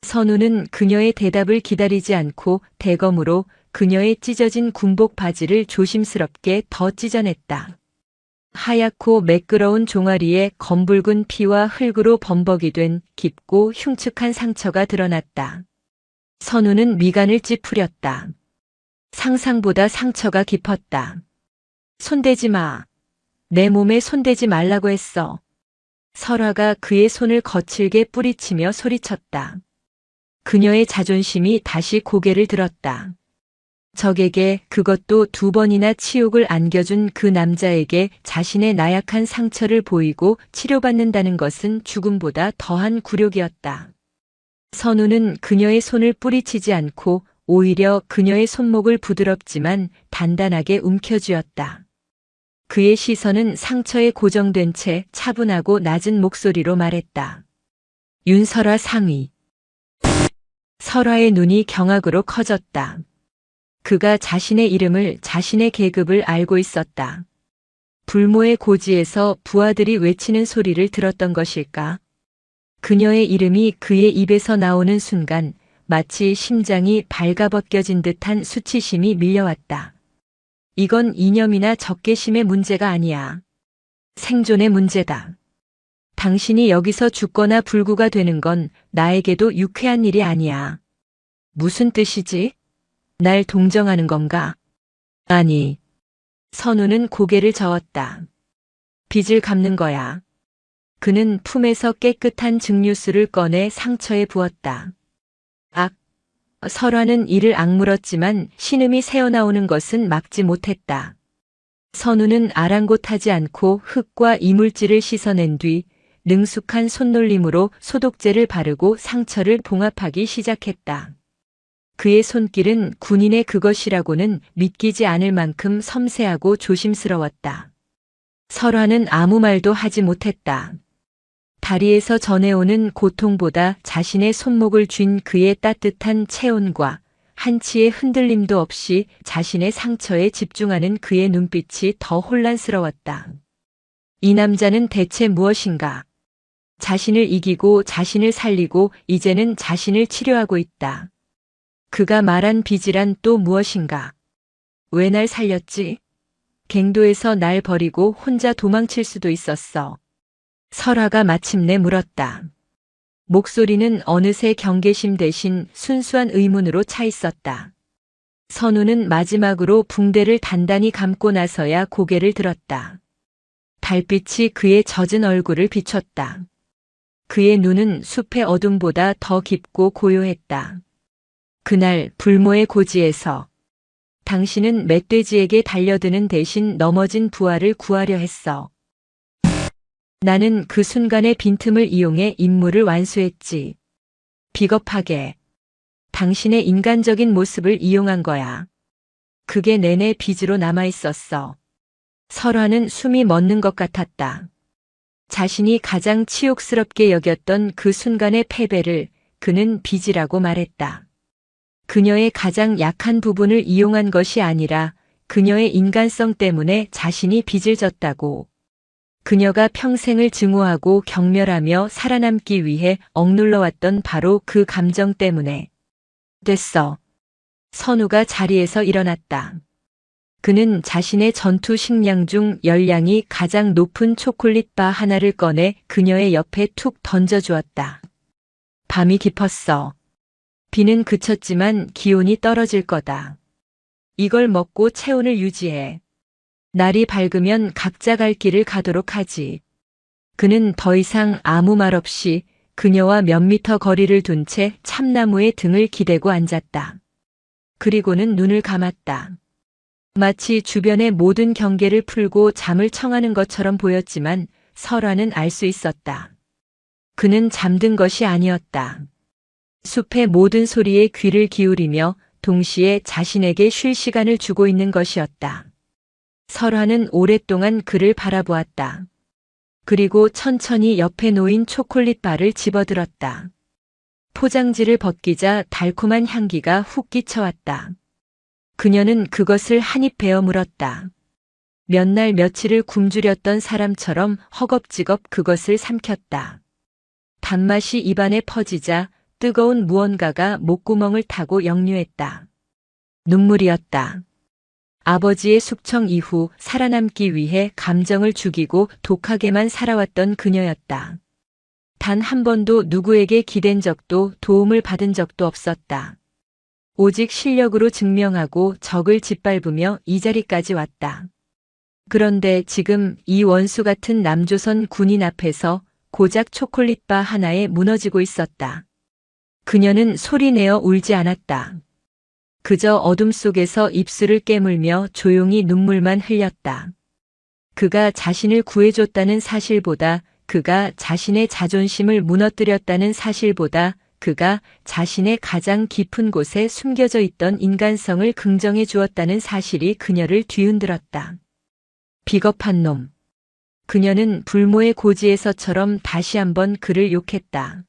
[SPEAKER 1] 선우는 그녀의 대답을 기다리지 않고 대검으로 그녀의 찢어진 군복 바지를 조심스럽게 더 찢어냈다. 하얗고 매끄러운 종아리에 검붉은 피와 흙으로 범벅이 된 깊고 흉측한 상처가 드러났다. 선우는 미간을 찌푸렸다. 상상보다 상처가 깊었다. 손대지 마. 내 몸에 손대지 말라고 했어. 설화가 그의 손을 거칠게 뿌리치며 소리쳤다. 그녀의 자존심이 다시 고개를 들었다. 적에게, 그것도 두 번이나 치욕을 안겨준 그 남자에게 자신의 나약한 상처를 보이고 치료받는다는 것은 죽음보다 더한 굴욕이었다. 선우는 그녀의 손을 뿌리치지 않고 오히려 그녀의 손목을 부드럽지만 단단하게 움켜쥐었다. 그의 시선은 상처에 고정된 채 차분하고 낮은 목소리로 말했다. 윤설화 상위. 설화의 눈이 경악으로 커졌다. 그가 자신의 이름을, 자신의 계급을 알고 있었다. 불모의 고지에서 부하들이 외치는 소리를 들었던 것일까? 그녀의 이름이 그의 입에서 나오는 순간 마치 심장이 발가벗겨진 듯한 수치심이 밀려왔다. 이건 이념이나 적개심의 문제가 아니야. 생존의 문제다. 당신이 여기서 죽거나 불구가 되는 건 나에게도 유쾌한 일이 아니야. 무슨 뜻이지? 날 동정하는 건가? 아니. 선우는 고개를 저었다. 빚을 갚는 거야. 그는 품에서 깨끗한 증류수를 꺼내 상처에 부었다. 악. 설화는 이를 악물었지만 신음이 새어나오는 것은 막지 못했다. 선우는 아랑곳하지 않고 흙과 이물질을 씻어낸 뒤 능숙한 손놀림으로 소독제를 바르고 상처를 봉합하기 시작했다. 그의 손길은 군인의 그것이라고는 믿기지 않을 만큼 섬세하고 조심스러웠다. 설화는 아무 말도 하지 못했다. 다리에서 전해오는 고통보다 자신의 손목을 쥔 그의 따뜻한 체온과 한치의 흔들림도 없이 자신의 상처에 집중하는 그의 눈빛이 더 혼란스러웠다. 이 남자는 대체 무엇인가? 자신을 이기고 자신을 살리고 이제는 자신을 치료하고 있다. 그가 말한 빚이란 또 무엇인가? 왜 날 살렸지? 갱도에서 날 버리고 혼자 도망칠 수도 있었어. 설화가 마침내 물었다. 목소리는 어느새 경계심 대신 순수한 의문으로 차 있었다. 선우는 마지막으로 붕대를 단단히 감고 나서야 고개를 들었다. 달빛이 그의 젖은 얼굴을 비췄다. 그의 눈은 숲의 어둠보다 더 깊고 고요했다. 그날 불모의 고지에서 당신은 멧돼지에게 달려드는 대신 넘어진 부하를 구하려 했어. 나는 그 순간의 빈틈을 이용해 임무를 완수했지. 비겁하게. 당신의 인간적인 모습을 이용한 거야. 그게 내내 빚으로 남아있었어. 설화는 숨이 멎는 것 같았다. 자신이 가장 치욕스럽게 여겼던 그 순간의 패배를 그는 빚이라고 말했다. 그녀의 가장 약한 부분을 이용한 것이 아니라 그녀의 인간성 때문에 자신이 빚을 졌다고. 그녀가 평생을 증오하고 경멸하며 살아남기 위해 억눌러왔던 바로 그 감정 때문에. 됐어. 선우가 자리에서 일어났다. 그는 자신의 전투 식량 중 열량이 가장 높은 초콜릿 바 하나를 꺼내 그녀의 옆에 툭 던져주었다. 밤이 깊었어. 비는 그쳤지만 기온이 떨어질 거다. 이걸 먹고 체온을 유지해. 날이 밝으면 각자 갈 길을 가도록 하지. 그는 더 이상 아무 말 없이 그녀와 몇 미터 거리를 둔 채 참나무에 등을 기대고 앉았다. 그리고는 눈을 감았다. 마치 주변의 모든 경계를 풀고 잠을 청하는 것처럼 보였지만 설화는 알 수 있었다. 그는 잠든 것이 아니었다. 숲의 모든 소리에 귀를 기울이며 동시에 자신에게 쉴 시간을 주고 있는 것이었다. 설화는 오랫동안 그를 바라보았다. 그리고 천천히 옆에 놓인 초콜릿 바를 집어들었다. 포장지를 벗기자 달콤한 향기가 훅 끼쳐왔다. 그녀는 그것을 한 입 베어 물었다. 몇 날 며칠을 굶주렸던 사람처럼 허겁지겁 그것을 삼켰다. 단맛이 입안에 퍼지자 뜨거운 무언가가 목구멍을 타고 역류했다. 눈물이었다. 아버지의 숙청 이후 살아남기 위해 감정을 죽이고 독하게만 살아왔던 그녀였다. 단 한 번도 누구에게 기댄 적도 도움을 받은 적도 없었다. 오직 실력으로 증명하고 적을 짓밟으며 이 자리까지 왔다. 그런데 지금 이 원수 같은 남조선 군인 앞에서 고작 초콜릿바 하나에 무너지고 있었다. 그녀는 소리내어 울지 않았다. 그저 어둠 속에서 입술을 깨물며 조용히 눈물만 흘렸다. 그가 자신을 구해줬다는 사실보다, 그가 자신의 자존심을 무너뜨렸다는 사실보다, 그가 자신의 가장 깊은 곳에 숨겨져 있던 인간성을 긍정해 주었다는 사실이 그녀를 뒤흔들었다. 비겁한 놈. 그녀는 불모의 고지에서처럼 다시 한번 그를 욕했다.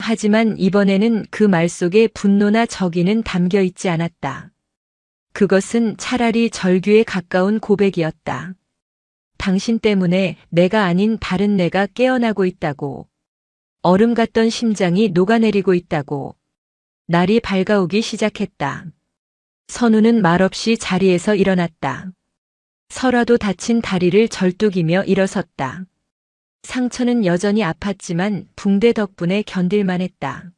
[SPEAKER 1] 하지만 이번에는 그 말 속에 분노나 적의는 담겨 있지 않았다. 그것은 차라리 절규에 가까운 고백이었다. 당신 때문에 내가 아닌 다른 내가 깨어나고 있다고. 얼음 같던 심장이 녹아내리고 있다고. 날이 밝아오기 시작했다. 선우는 말없이 자리에서 일어났다. 설화도 다친 다리를 절뚝이며 일어섰다. 상처는 여전히 아팠지만 붕대 덕분에 견딜만 했다.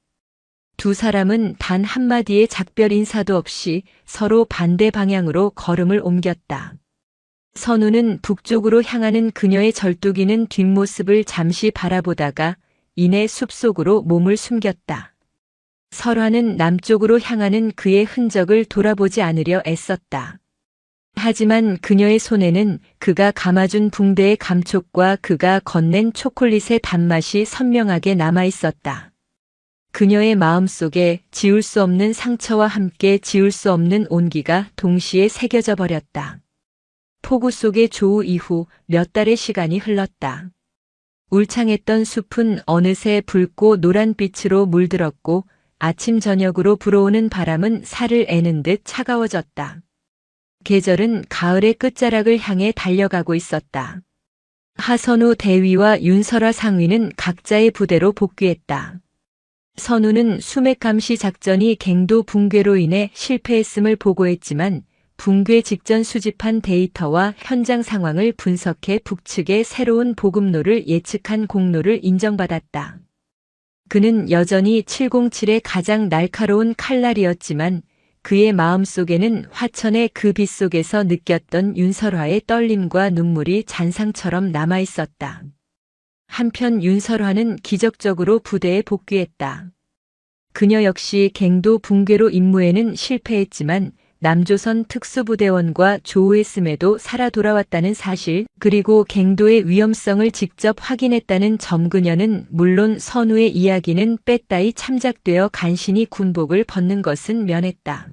[SPEAKER 1] 두 사람은 단 한마디의 작별 인사도 없이 서로 반대 방향으로 걸음을 옮겼다. 선우는 북쪽으로 향하는 그녀의 절뚝이는 뒷모습을 잠시 바라보다가 이내 숲속으로 몸을 숨겼다. 설화는 남쪽으로 향하는 그의 흔적을 돌아보지 않으려 애썼다. 하지만 그녀의 손에는 그가 감아준 붕대의 감촉과 그가 건넨 초콜릿의 단맛이 선명하게 남아있었다. 그녀의 마음속에 지울 수 없는 상처와 함께 지울 수 없는 온기가 동시에 새겨져 버렸다. 폭우 속의 조우 이후 몇 달의 시간이 흘렀다. 울창했던 숲은 어느새 붉고 노란빛으로 물들었고 아침 저녁으로 불어오는 바람은 살을 애는 듯 차가워졌다. 계절은 가을의 끝자락을 향해 달려가고 있었다. 하선우 대위와 윤설아 상위는 각자의 부대로 복귀했다. 선우는 수맥 감시 작전이 갱도 붕괴로 인해 실패했음을 보고했지만 붕괴 직전 수집한 데이터와 현장 상황을 분석해 북측의 새로운 보급로를 예측한 공로를 인정받았다. 그는 여전히 707의 가장 날카로운 칼날이었지만 그의 마음속에는 화천의 그 빛 속에서 느꼈던 윤설화의 떨림과 눈물이 잔상처럼 남아있었다. 한편 윤설화는 기적적으로 부대에 복귀했다. 그녀 역시 갱도 붕괴로 임무에는 실패했지만 남조선 특수부대원과 조우했음에도 살아 돌아왔다는 사실, 그리고 갱도의 위험성을 직접 확인했다는 점, 그녀는 물론 선우의 이야기는 빼따이 참작되어 간신히 군복을 벗는 것은 면했다.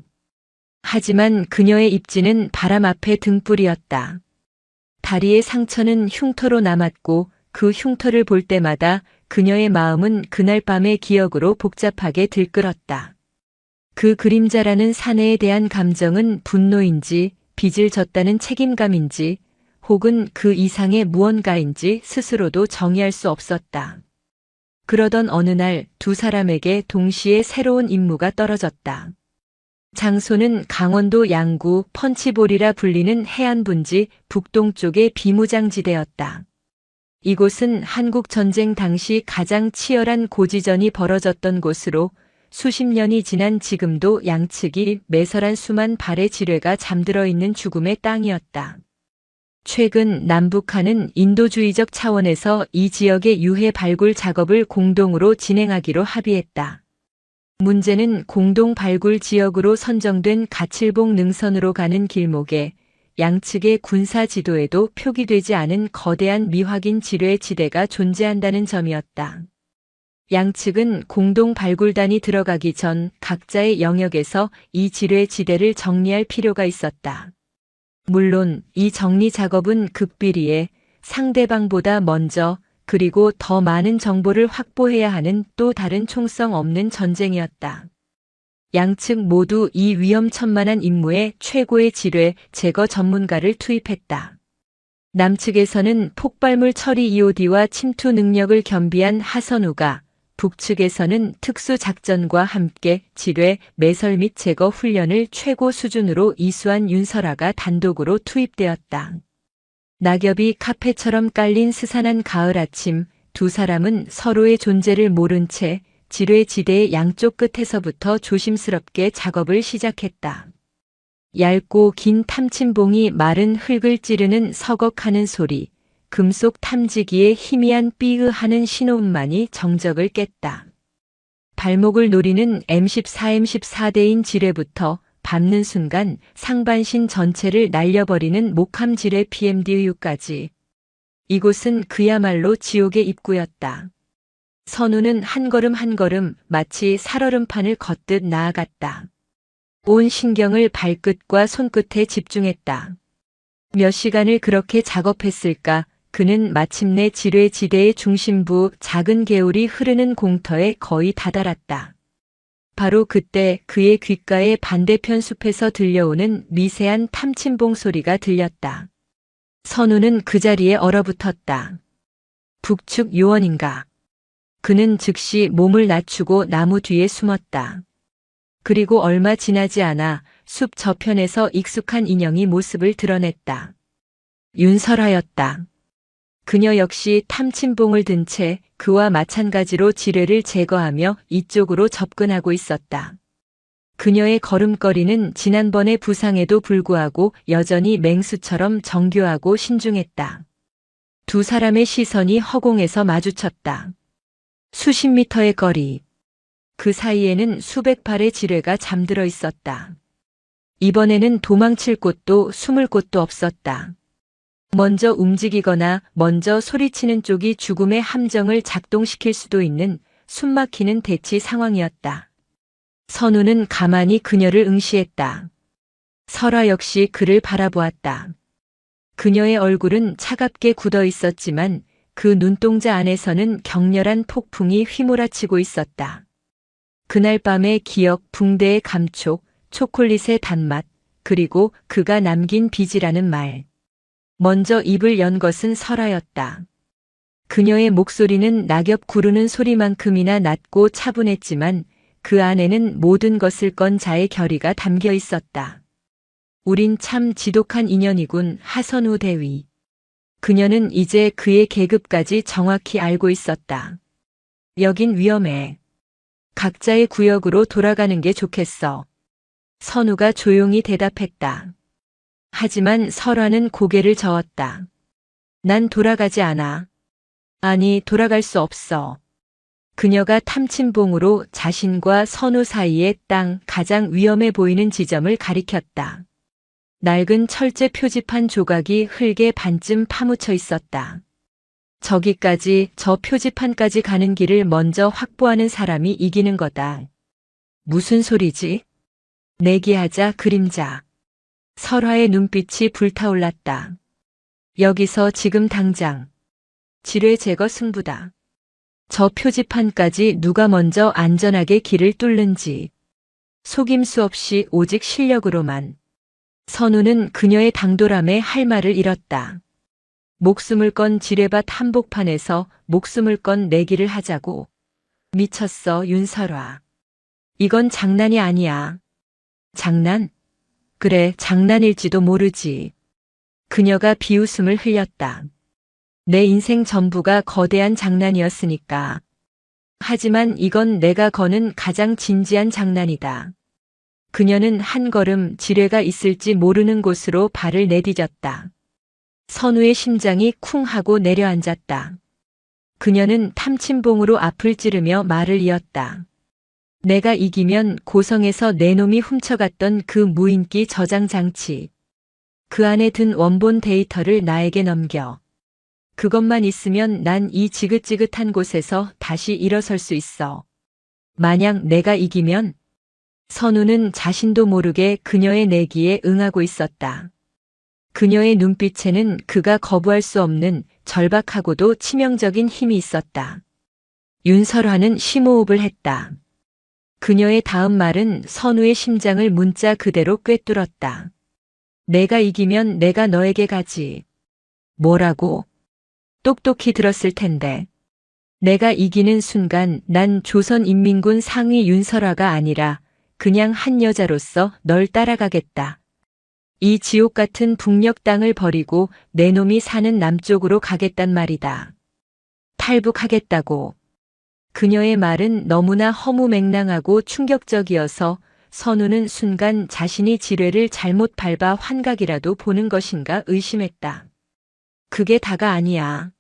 [SPEAKER 1] 하지만 그녀의 입지는 바람 앞의 등불이었다. 다리의 상처는 흉터로 남았고 그 흉터를 볼 때마다 그녀의 마음은 그날 밤의 기억으로 복잡하게 들끓었다. 그 그림자라는 사내에 대한 감정은 분노인지, 빚을 졌다는 책임감인지, 혹은 그 이상의 무언가인지 스스로도 정의할 수 없었다. 그러던 어느 날 두 사람에게 동시에 새로운 임무가 떨어졌다. 장소는 강원도 양구 펀치볼이라 불리는 해안분지 북동쪽의 비무장지대였다. 이곳은 한국전쟁 당시 가장 치열한 고지전이 벌어졌던 곳으로 수십 년이 지난 지금도 양측이 매설한 수만 발의 지뢰가 잠들어 있는 죽음의 땅이었다. 최근 남북한은 인도주의적 차원에서 이 지역의 유해 발굴 작업을 공동으로 진행하기로 합의했다. 문제는 공동 발굴 지역으로 선정된 가칠봉 능선으로 가는 길목에 양측의 군사 지도에도 표기되지 않은 거대한 미확인 지뢰 지대가 존재한다는 점이었다. 양측은 공동 발굴단이 들어가기 전 각자의 영역에서 이 지뢰 지대를 정리할 필요가 있었다. 물론 이 정리 작업은 극비리에 상대방보다 먼저 그리고 더 많은 정보를 확보해야 하는 또 다른 총성 없는 전쟁이었다. 양측 모두 이 위험천만한 임무에 최고의 지뢰 제거 전문가를 투입했다. 남측에서는 폭발물 처리 EOD와 침투 능력을 겸비한 하선우가, 북측에서는 특수작전과 함께 지뢰, 매설 및 제거 훈련을 최고 수준으로 이수한 윤설아가 단독으로 투입되었다. 낙엽이 카페처럼 깔린 스산한 가을 아침, 두 사람은 서로의 존재를 모른 채 지뢰 지대의 양쪽 끝에서부터 조심스럽게 작업을 시작했다. 얇고 긴 탐침봉이 마른 흙을 찌르는 서걱하는 소리, 금속 탐지기의 희미한 삐으하는 신호음만이 정적을 깼다. 발목을 노리는 M14대인 지뢰부터 밟는 순간 상반신 전체를 날려버리는 목함 지뢰 PMDU까지. 이곳은 그야말로 지옥의 입구였다. 선우는 한 걸음 한 걸음 마치 살얼음판을 걷듯 나아갔다. 온 신경을 발끝과 손끝에 집중했다. 몇 시간을 그렇게 작업했을까? 그는 마침내 지뢰 지대의 중심부 작은 개울이 흐르는 공터에 거의 다다랐다. 바로 그때 그의 귓가에 반대편 숲에서 들려오는 미세한 탐침봉 소리가 들렸다. 선우는 그 자리에 얼어붙었다. 북측 요원인가? 그는 즉시 몸을 낮추고 나무 뒤에 숨었다. 그리고 얼마 지나지 않아 숲 저편에서 익숙한 인형이 모습을 드러냈다. 윤설하였다. 그녀 역시 탐침봉을 든 채 그와 마찬가지로 지뢰를 제거하며 이쪽으로 접근하고 있었다. 그녀의 걸음걸이는 지난번의 부상에도 불구하고 여전히 맹수처럼 정교하고 신중했다. 두 사람의 시선이 허공에서 마주쳤다. 수십 미터의 거리. 그 사이에는 수백 발의 지뢰가 잠들어 있었다. 이번에는 도망칠 곳도 숨을 곳도 없었다. 먼저 움직이거나 먼저 소리치는 쪽이 죽음의 함정을 작동시킬 수도 있는 숨막히는 대치 상황이었다. 선우는 가만히 그녀를 응시했다. 설아 역시 그를 바라보았다. 그녀의 얼굴은 차갑게 굳어 있었지만 그 눈동자 안에서는 격렬한 폭풍이 휘몰아치고 있었다. 그날 밤의 기억, 붕대의 감촉, 초콜릿의 단맛, 그리고 그가 남긴 빚이라는 말. 먼저 입을 연 것은 설아였다. 그녀의 목소리는 낙엽 구르는 소리만큼이나 낮고 차분했지만 그 안에는 모든 것을 건 자의 결의가 담겨 있었다. 우린 참 지독한 인연이군, 하선우 대위. 그녀는 이제 그의 계급까지 정확히 알고 있었다. 여긴 위험해. 각자의 구역으로 돌아가는 게 좋겠어. 선우가 조용히 대답했다. 하지만 설아는 고개를 저었다. 난 돌아가지 않아. 아니, 돌아갈 수 없어. 그녀가 탐침봉으로 자신과 선우 사이의 땅 가장 위험해 보이는 지점을 가리켰다. 낡은 철제 표지판 조각이 흙에 반쯤 파묻혀 있었다. 저기까지, 저 표지판까지 가는 길을 먼저 확보하는 사람이 이기는 거다. 무슨 소리지? 내기하자, 그림자. 설화의 눈빛이 불타올랐다. 여기서 지금 당장. 지뢰 제거 승부다. 저 표지판까지 누가 먼저 안전하게 길을 뚫는지. 속임수 없이 오직 실력으로만. 선우는 그녀의 당돌함에 할 말을 잃었다. 목숨을 건 지뢰밭 한복판에서 목숨을 건 내기를 하자고. 미쳤어, 윤설화. 이건 장난이 아니야. 장난? 그래, 장난일지도 모르지. 그녀가 비웃음을 흘렸다. 내 인생 전부가 거대한 장난이었으니까. 하지만 이건 내가 거는 가장 진지한 장난이다. 그녀는 한 걸음 지뢰가 있을지 모르는 곳으로 발을 내디뎠다. 선우의 심장이 쿵 하고 내려앉았다. 그녀는 탐침봉으로 앞을 찌르며 말을 이었다. 내가 이기면 고성에서 내 놈이 훔쳐갔던 그 무인기 저장 장치. 그 안에 든 원본 데이터를 나에게 넘겨. 그것만 있으면 난 이 지긋지긋한 곳에서 다시 일어설 수 있어. 만약 내가 이기면? 선우는 자신도 모르게 그녀의 내기에 응하고 있었다. 그녀의 눈빛에는 그가 거부할 수 없는 절박하고도 치명적인 힘이 있었다. 윤설화는 심호흡을 했다. 그녀의 다음 말은 선우의 심장을 문자 그대로 꿰뚫었다. 내가 이기면 내가 너에게 가지. 뭐라고? 똑똑히 들었을 텐데. 내가 이기는 순간 난 조선인민군 상위 윤설화가 아니라 그냥 한 여자로서 널 따라가겠다. 이 지옥 같은 북녘 땅을 버리고 내 놈이 사는 남쪽으로 가겠단 말이다. 탈북하겠다고. 그녀의 말은 너무나 허무맹랑하고 충격적이어서 선우는 순간 자신이 지뢰를 잘못 밟아 환각이라도 보는 것인가 의심했다. 그게 다가 아니야.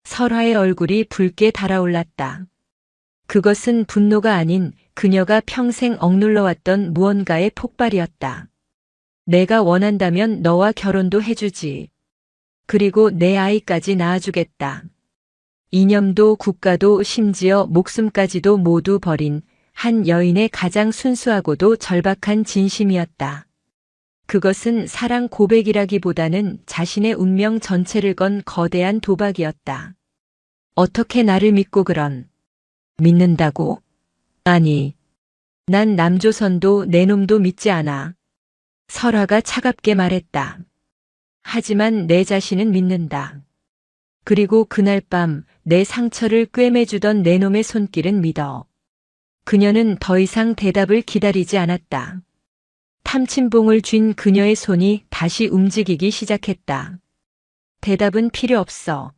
[SPEAKER 1] 설화의 얼굴이 붉게 달아올랐다. 그것은 분노가 아닌 그녀가 평생 억눌러왔던 무언가의 폭발이었다. 내가 원한다면 너와 결혼도 해주지. 그리고 내 아이까지 낳아주겠다. 이념도 국가도 심지어 목숨까지도 모두 버린 한 여인의 가장 순수하고도 절박한 진심이었다. 그것은 사랑 고백이라기보다는 자신의 운명 전체를 건 거대한 도박이었다. 어떻게 나를 믿고 그런? 믿는다고? 아니, 난 남조선도 내 놈도 믿지 않아. 설화가 차갑게 말했다. 하지만 내 자신은 믿는다. 그리고 그날 밤 내 상처를 꿰매주던 내 놈의 손길은 믿어. 그녀는 더 이상 대답을 기다리지 않았다. 탐침봉을 쥔 그녀의 손이 다시 움직이기 시작했다. 대답은 필요 없어.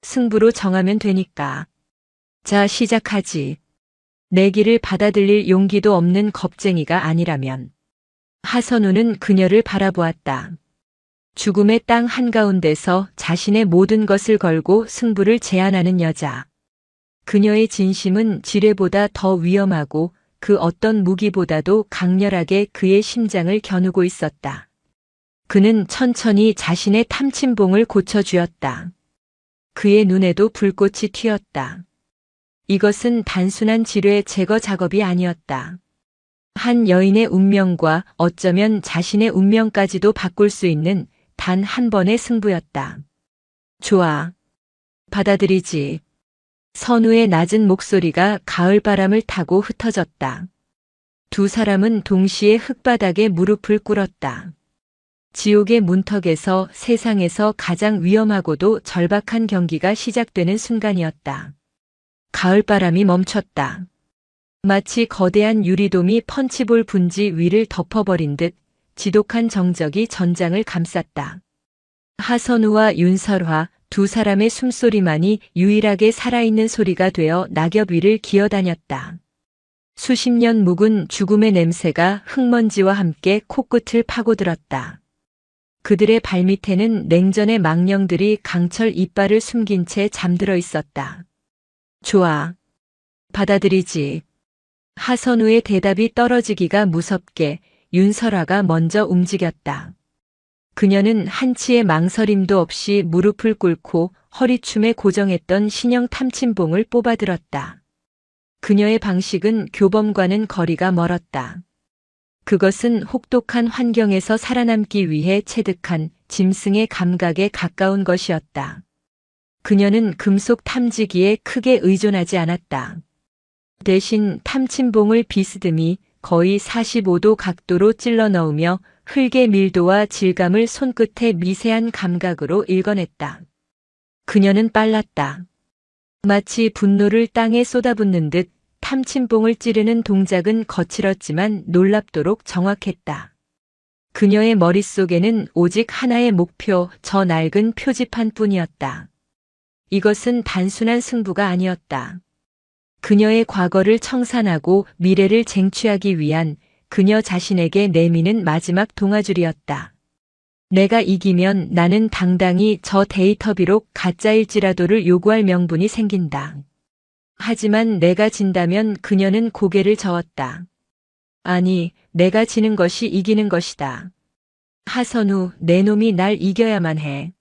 [SPEAKER 1] 승부로 정하면 되니까. 자, 시작하지. 내 길을 받아들일 용기도 없는 겁쟁이가 아니라면. 하선우는 그녀를 바라보았다. 죽음의 땅 한가운데서 자신의 모든 것을 걸고 승부를 제안하는 여자. 그녀의 진심은 지뢰보다 더 위험하고 그 어떤 무기보다도 강렬하게 그의 심장을 겨누고 있었다. 그는 천천히 자신의 탐침봉을 고쳐주었다. 그의 눈에도 불꽃이 튀었다. 이것은 단순한 지뢰 제거 작업이 아니었다. 한 여인의 운명과 어쩌면 자신의 운명까지도 바꿀 수 있는 단 한 번의 승부였다. 좋아. 받아들이지. 선우의 낮은 목소리가 가을바람을 타고 흩어졌다. 두 사람은 동시에 흙바닥에 무릎을 꿇었다. 지옥의 문턱에서 세상에서 가장 위험하고도 절박한 경기가 시작되는 순간이었다. 가을바람이 멈췄다. 마치 거대한 유리돔이 펀치볼 분지 위를 덮어버린 듯 지독한 정적이 전장을 감쌌다. 하선우와 윤설화 두 사람의 숨소리만이 유일하게 살아있는 소리가 되어 낙엽 위를 기어다녔다. 수십 년 묵은 죽음의 냄새가 흙먼지와 함께 코끝을 파고들었다. 그들의 발밑에는 냉전의 망령들이 강철 이빨을 숨긴 채 잠들어 있었다. 좋아. 받아들이지. 하선우의 대답이 떨어지기가 무섭게 윤설화가 먼저 움직였다. 그녀는 한치의 망설임도 없이 무릎을 꿇고 허리춤에 고정했던 신형 탐침봉을 뽑아들었다. 그녀의 방식은 교범과는 거리가 멀었다. 그것은 혹독한 환경에서 살아남기 위해 체득한 짐승의 감각에 가까운 것이었다. 그녀는 금속 탐지기에 크게 의존하지 않았다. 대신 탐침봉을 비스듬히 거의 45도 각도로 찔러 넣으며 흙의 밀도와 질감을 손끝의 미세한 감각으로 읽어냈다. 그녀는 빨랐다. 마치 분노를 땅에 쏟아붓는 듯 탐침봉을 찌르는 동작은 거칠었지만 놀랍도록 정확했다. 그녀의 머릿속에는 오직 하나의 목표, 저 낡은 표지판 뿐이었다. 이것은 단순한 승부가 아니었다. 그녀의 과거를 청산하고 미래를 쟁취하기 위한 그녀 자신에게 내미는 마지막 동아줄이었다. 내가 이기면 나는 당당히 저 데이터비록 가짜일지라도를 요구할 명분이 생긴다. 하지만 내가 진다면 그녀는 고개를 저었다. 아니, 내가 지는 것이 이기는 것이다. 하선우, 내 놈이 날 이겨야만 해.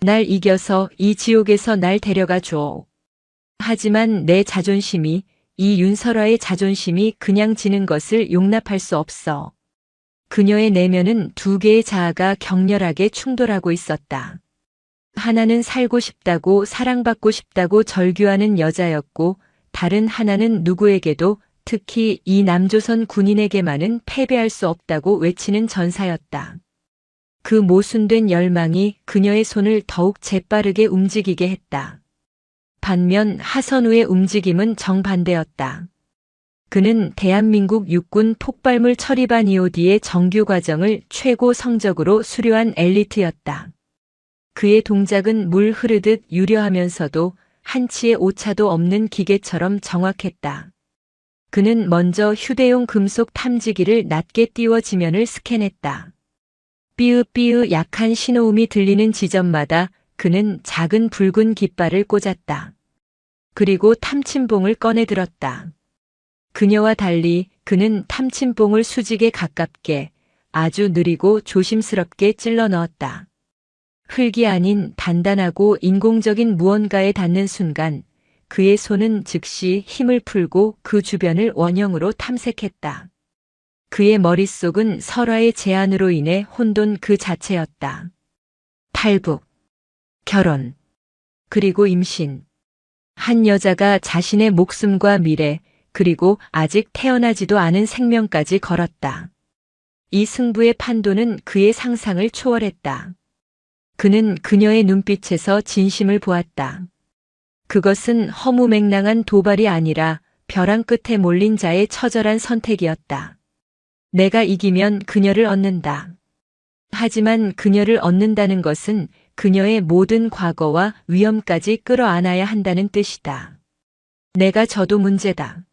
[SPEAKER 1] 날 이겨서 이 지옥에서 날 데려가 줘. 하지만 내 자존심이, 이 윤설화의 자존심이 그냥 지는 것을 용납할 수 없어. 그녀의 내면은 두 개의 자아가 격렬하게 충돌하고 있었다. 하나는 살고 싶다고 사랑받고 싶다고 절규하는 여자였고 다른 하나는 누구에게도 특히 이 남조선 군인에게만은 패배할 수 없다고 외치는 전사였다. 그 모순된 열망이 그녀의 손을 더욱 재빠르게 움직이게 했다. 반면 하선우의 움직임은 정반대였다. 그는 대한민국 육군 폭발물 처리반 EOD의 정규 과정을 최고 성적으로 수료한 엘리트였다. 그의 동작은 물 흐르듯 유려하면서도 한치의 오차도 없는 기계처럼 정확했다. 그는 먼저 휴대용 금속 탐지기를 낮게 띄워 지면을 스캔했다. 삐으삐으 약한 신호음이 들리는 지점마다 그는 작은 붉은 깃발을 꽂았다. 그리고 탐침봉을 꺼내 들었다. 그녀와 달리 그는 탐침봉을 수직에 가깝게 아주 느리고 조심스럽게 찔러 넣었다. 흙이 아닌 단단하고 인공적인 무언가에 닿는 순간 그의 손은 즉시 힘을 풀고 그 주변을 원형으로 탐색했다. 그의 머릿속은 설화의 제안으로 인해 혼돈 그 자체였다. 탈북, 결혼, 그리고 임신. 한 여자가 자신의 목숨과 미래, 그리고 아직 태어나지도 않은 생명까지 걸었다. 이 승부의 판도는 그의 상상을 초월했다. 그는 그녀의 눈빛에서 진심을 보았다. 그것은 허무맹랑한 도발이 아니라 벼랑 끝에 몰린 자의 처절한 선택이었다. 내가 이기면 그녀를 얻는다. 하지만 그녀를 얻는다는 것은 그녀의 모든 과거와 위험까지 끌어안아야 한다는 뜻이다. 내가 져도 문제다.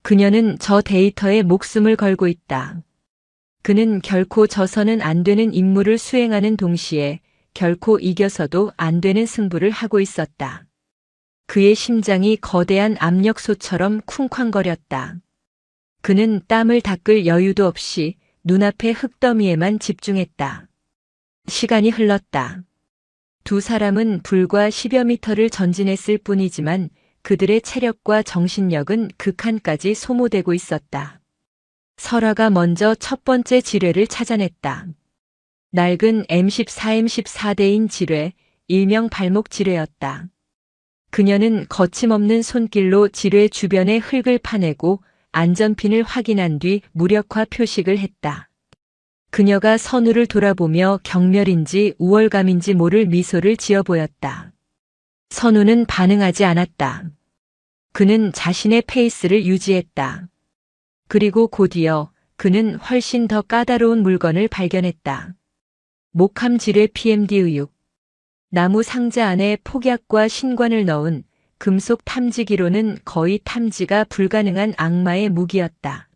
[SPEAKER 1] 그녀는 저 데이터에 목숨을 걸고 있다. 그는 결코 져서는 안 되는 임무를 수행하는 동시에 결코 이겨서도 안 되는 승부를 하고 있었다. 그의 심장이 거대한 압력소처럼 쿵쾅거렸다. 그는 땀을 닦을 여유도 없이 눈앞의 흙더미에만 집중했다. 시간이 흘렀다. 두 사람은 불과 10여 미터를 전진했을 뿐이지만 그들의 체력과 정신력은 극한까지 소모되고 있었다. 설아가 먼저 첫 번째 지뢰를 찾아냈다. 낡은 M14대인 지뢰, 일명 발목 지뢰였다. 그녀는 거침없는 손길로 지뢰 주변의 흙을 파내고 안전핀을 확인한 뒤 무력화 표식을 했다. 그녀가 선우를 돌아보며 경멸인지 우월감인지 모를 미소를 지어 보였다. 선우는 반응하지 않았다. 그는 자신의 페이스를 유지했다. 그리고 곧이어 그는 훨씬 더 까다로운 물건을 발견했다. 목함 지뢰 PMD 의육. 나무 상자 안에 폭약과 신관을 넣은 금속 탐지기로는 거의 탐지가 불가능한 악마의 무기였다.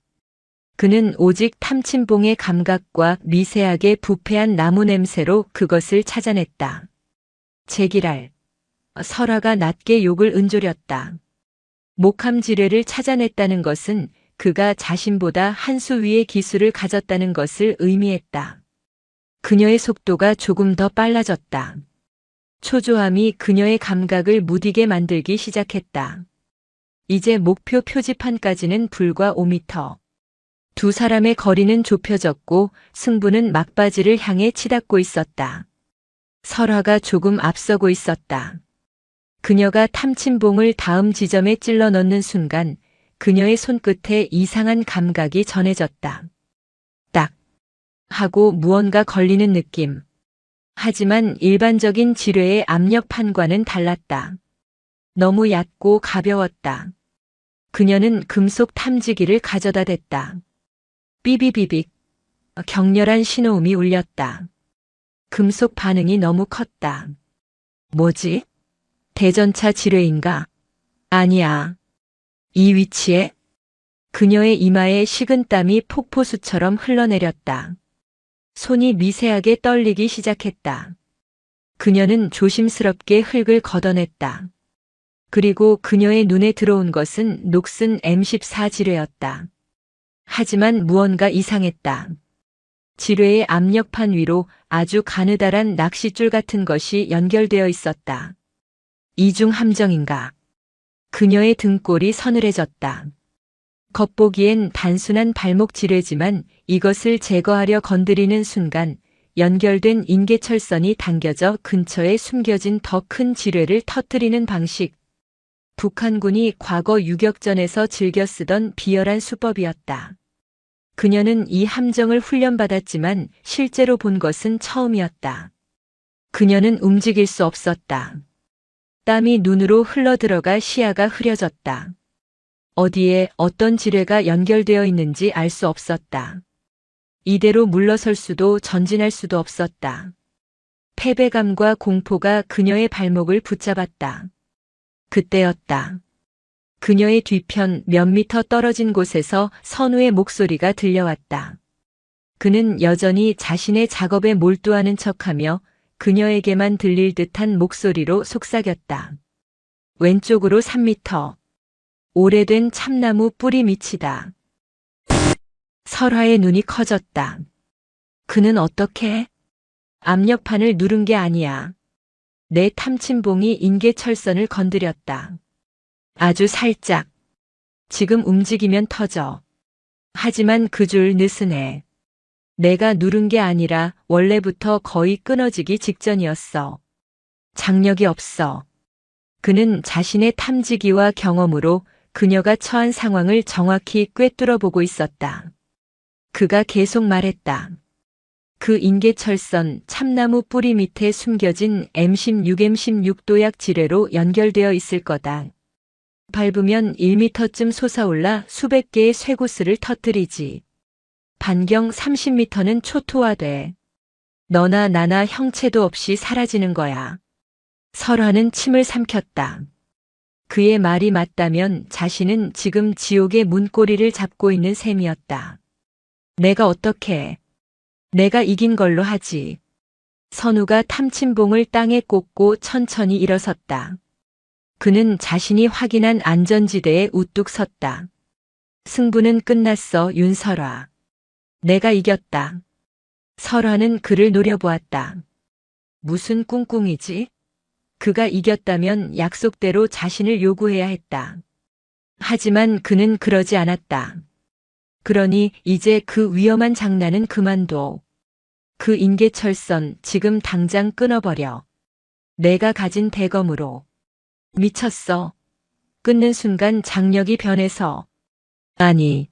[SPEAKER 1] 그는 오직 탐침봉의 감각과 미세하게 부패한 나무 냄새로 그것을 찾아냈다. 제기랄. 설아가 낮게 욕을 은조렸다. 목함 지뢰를 찾아냈다는 것은 그가 자신보다 한 수 위의 기술을 가졌다는 것을 의미했다. 그녀의 속도가 조금 더 빨라졌다. 초조함이 그녀의 감각을 무디게 만들기 시작했다. 이제 목표 표지판까지는 불과 5m. 두 사람의 거리는 좁혀졌고 승부는 막바지를 향해 치닫고 있었다. 설아가 조금 앞서고 있었다. 그녀가 탐침봉을 다음 지점에 찔러 넣는 순간 그녀의 손끝에 이상한 감각이 전해졌다. 딱 하고 무언가 걸리는 느낌. 하지만 일반적인 지뢰의 압력판과는 달랐다. 너무 얕고 가벼웠다. 그녀는 금속 탐지기를 가져다 댔다. 삐비비빅. 격렬한 신호음이 울렸다. 금속 반응이 너무 컸다. 뭐지? 대전차 지뢰인가? 아니야. 이 위치에? 그녀의 이마에 식은땀이 폭포수처럼 흘러내렸다. 손이 미세하게 떨리기 시작했다. 그녀는 조심스럽게 흙을 걷어냈다. 그리고 그녀의 눈에 들어온 것은 녹슨 M14 지뢰였다. 하지만 무언가 이상했다. 지뢰의 압력판 위로 아주 가느다란 낚싯줄 같은 것이 연결되어 있었다. 이중 함정인가? 그녀의 등골이 서늘해졌다. 겉보기엔 단순한 발목 지뢰지만 이것을 제거하려 건드리는 순간 연결된 인계철선이 당겨져 근처에 숨겨진 더 큰 지뢰를 터뜨리는 방식. 북한군이 과거 유격전에서 즐겨 쓰던 비열한 수법이었다. 그녀는 이 함정을 훈련받았지만 실제로 본 것은 처음이었다. 그녀는 움직일 수 없었다. 땀이 눈으로 흘러들어가 시야가 흐려졌다. 어디에 어떤 지뢰가 연결되어 있는지 알 수 없었다. 이대로 물러설 수도 전진할 수도 없었다. 패배감과 공포가 그녀의 발목을 붙잡았다. 그때였다. 그녀의 뒤편 몇 미터 떨어진 곳에서 선우의 목소리가 들려왔다. 그는 여전히 자신의 작업에 몰두하는 척하며 그녀에게만 들릴 듯한 목소리로 속삭였다. 왼쪽으로 3미터. 오래된 참나무 뿌리 밑이다. 설화의 눈이 커졌다. 그는 어떻게? 압력판을 누른 게 아니야. 내 탐침봉이 인계철선을 건드렸다. 아주 살짝. 지금 움직이면 터져. 하지만 그 줄 느슨해. 내가 누른 게 아니라 원래부터 거의 끊어지기 직전이었어. 장력이 없어. 그는 자신의 탐지기와 경험으로 그녀가 처한 상황을 정확히 꿰뚫어 보고 있었다. 그가 계속 말했다. 그 인계철선 참나무 뿌리 밑에 숨겨진 M16 도약 지뢰로 연결되어 있을 거다. 밟으면 1m쯤 솟아올라 수백 개의 쇠구슬을 터뜨리지. 반경 30m는 초토화돼. 너나 나나 형체도 없이 사라지는 거야. 설화는 침을 삼켰다. 그의 말이 맞다면 자신은 지금 지옥의 문고리를 잡고 있는 셈이었다. 내가 어떻게? 내가 이긴 걸로 하지. 선우가 탐침봉을 땅에 꽂고 천천히 일어섰다. 그는 자신이 확인한 안전지대에 우뚝 섰다. 승부는 끝났어, 윤설화. 내가 이겼다. 설화는 그를 노려보았다. 무슨 꿍꿍이지? 그가 이겼다면 약속대로 자신을 요구해야 했다. 하지만 그는 그러지 않았다. 그러니 이제 그 위험한 장난은 그만둬. 그 인계철선 지금 당장 끊어버려. 내가 가진 대검으로. 미쳤어. 끊는 순간 장력이 변해서. 아니.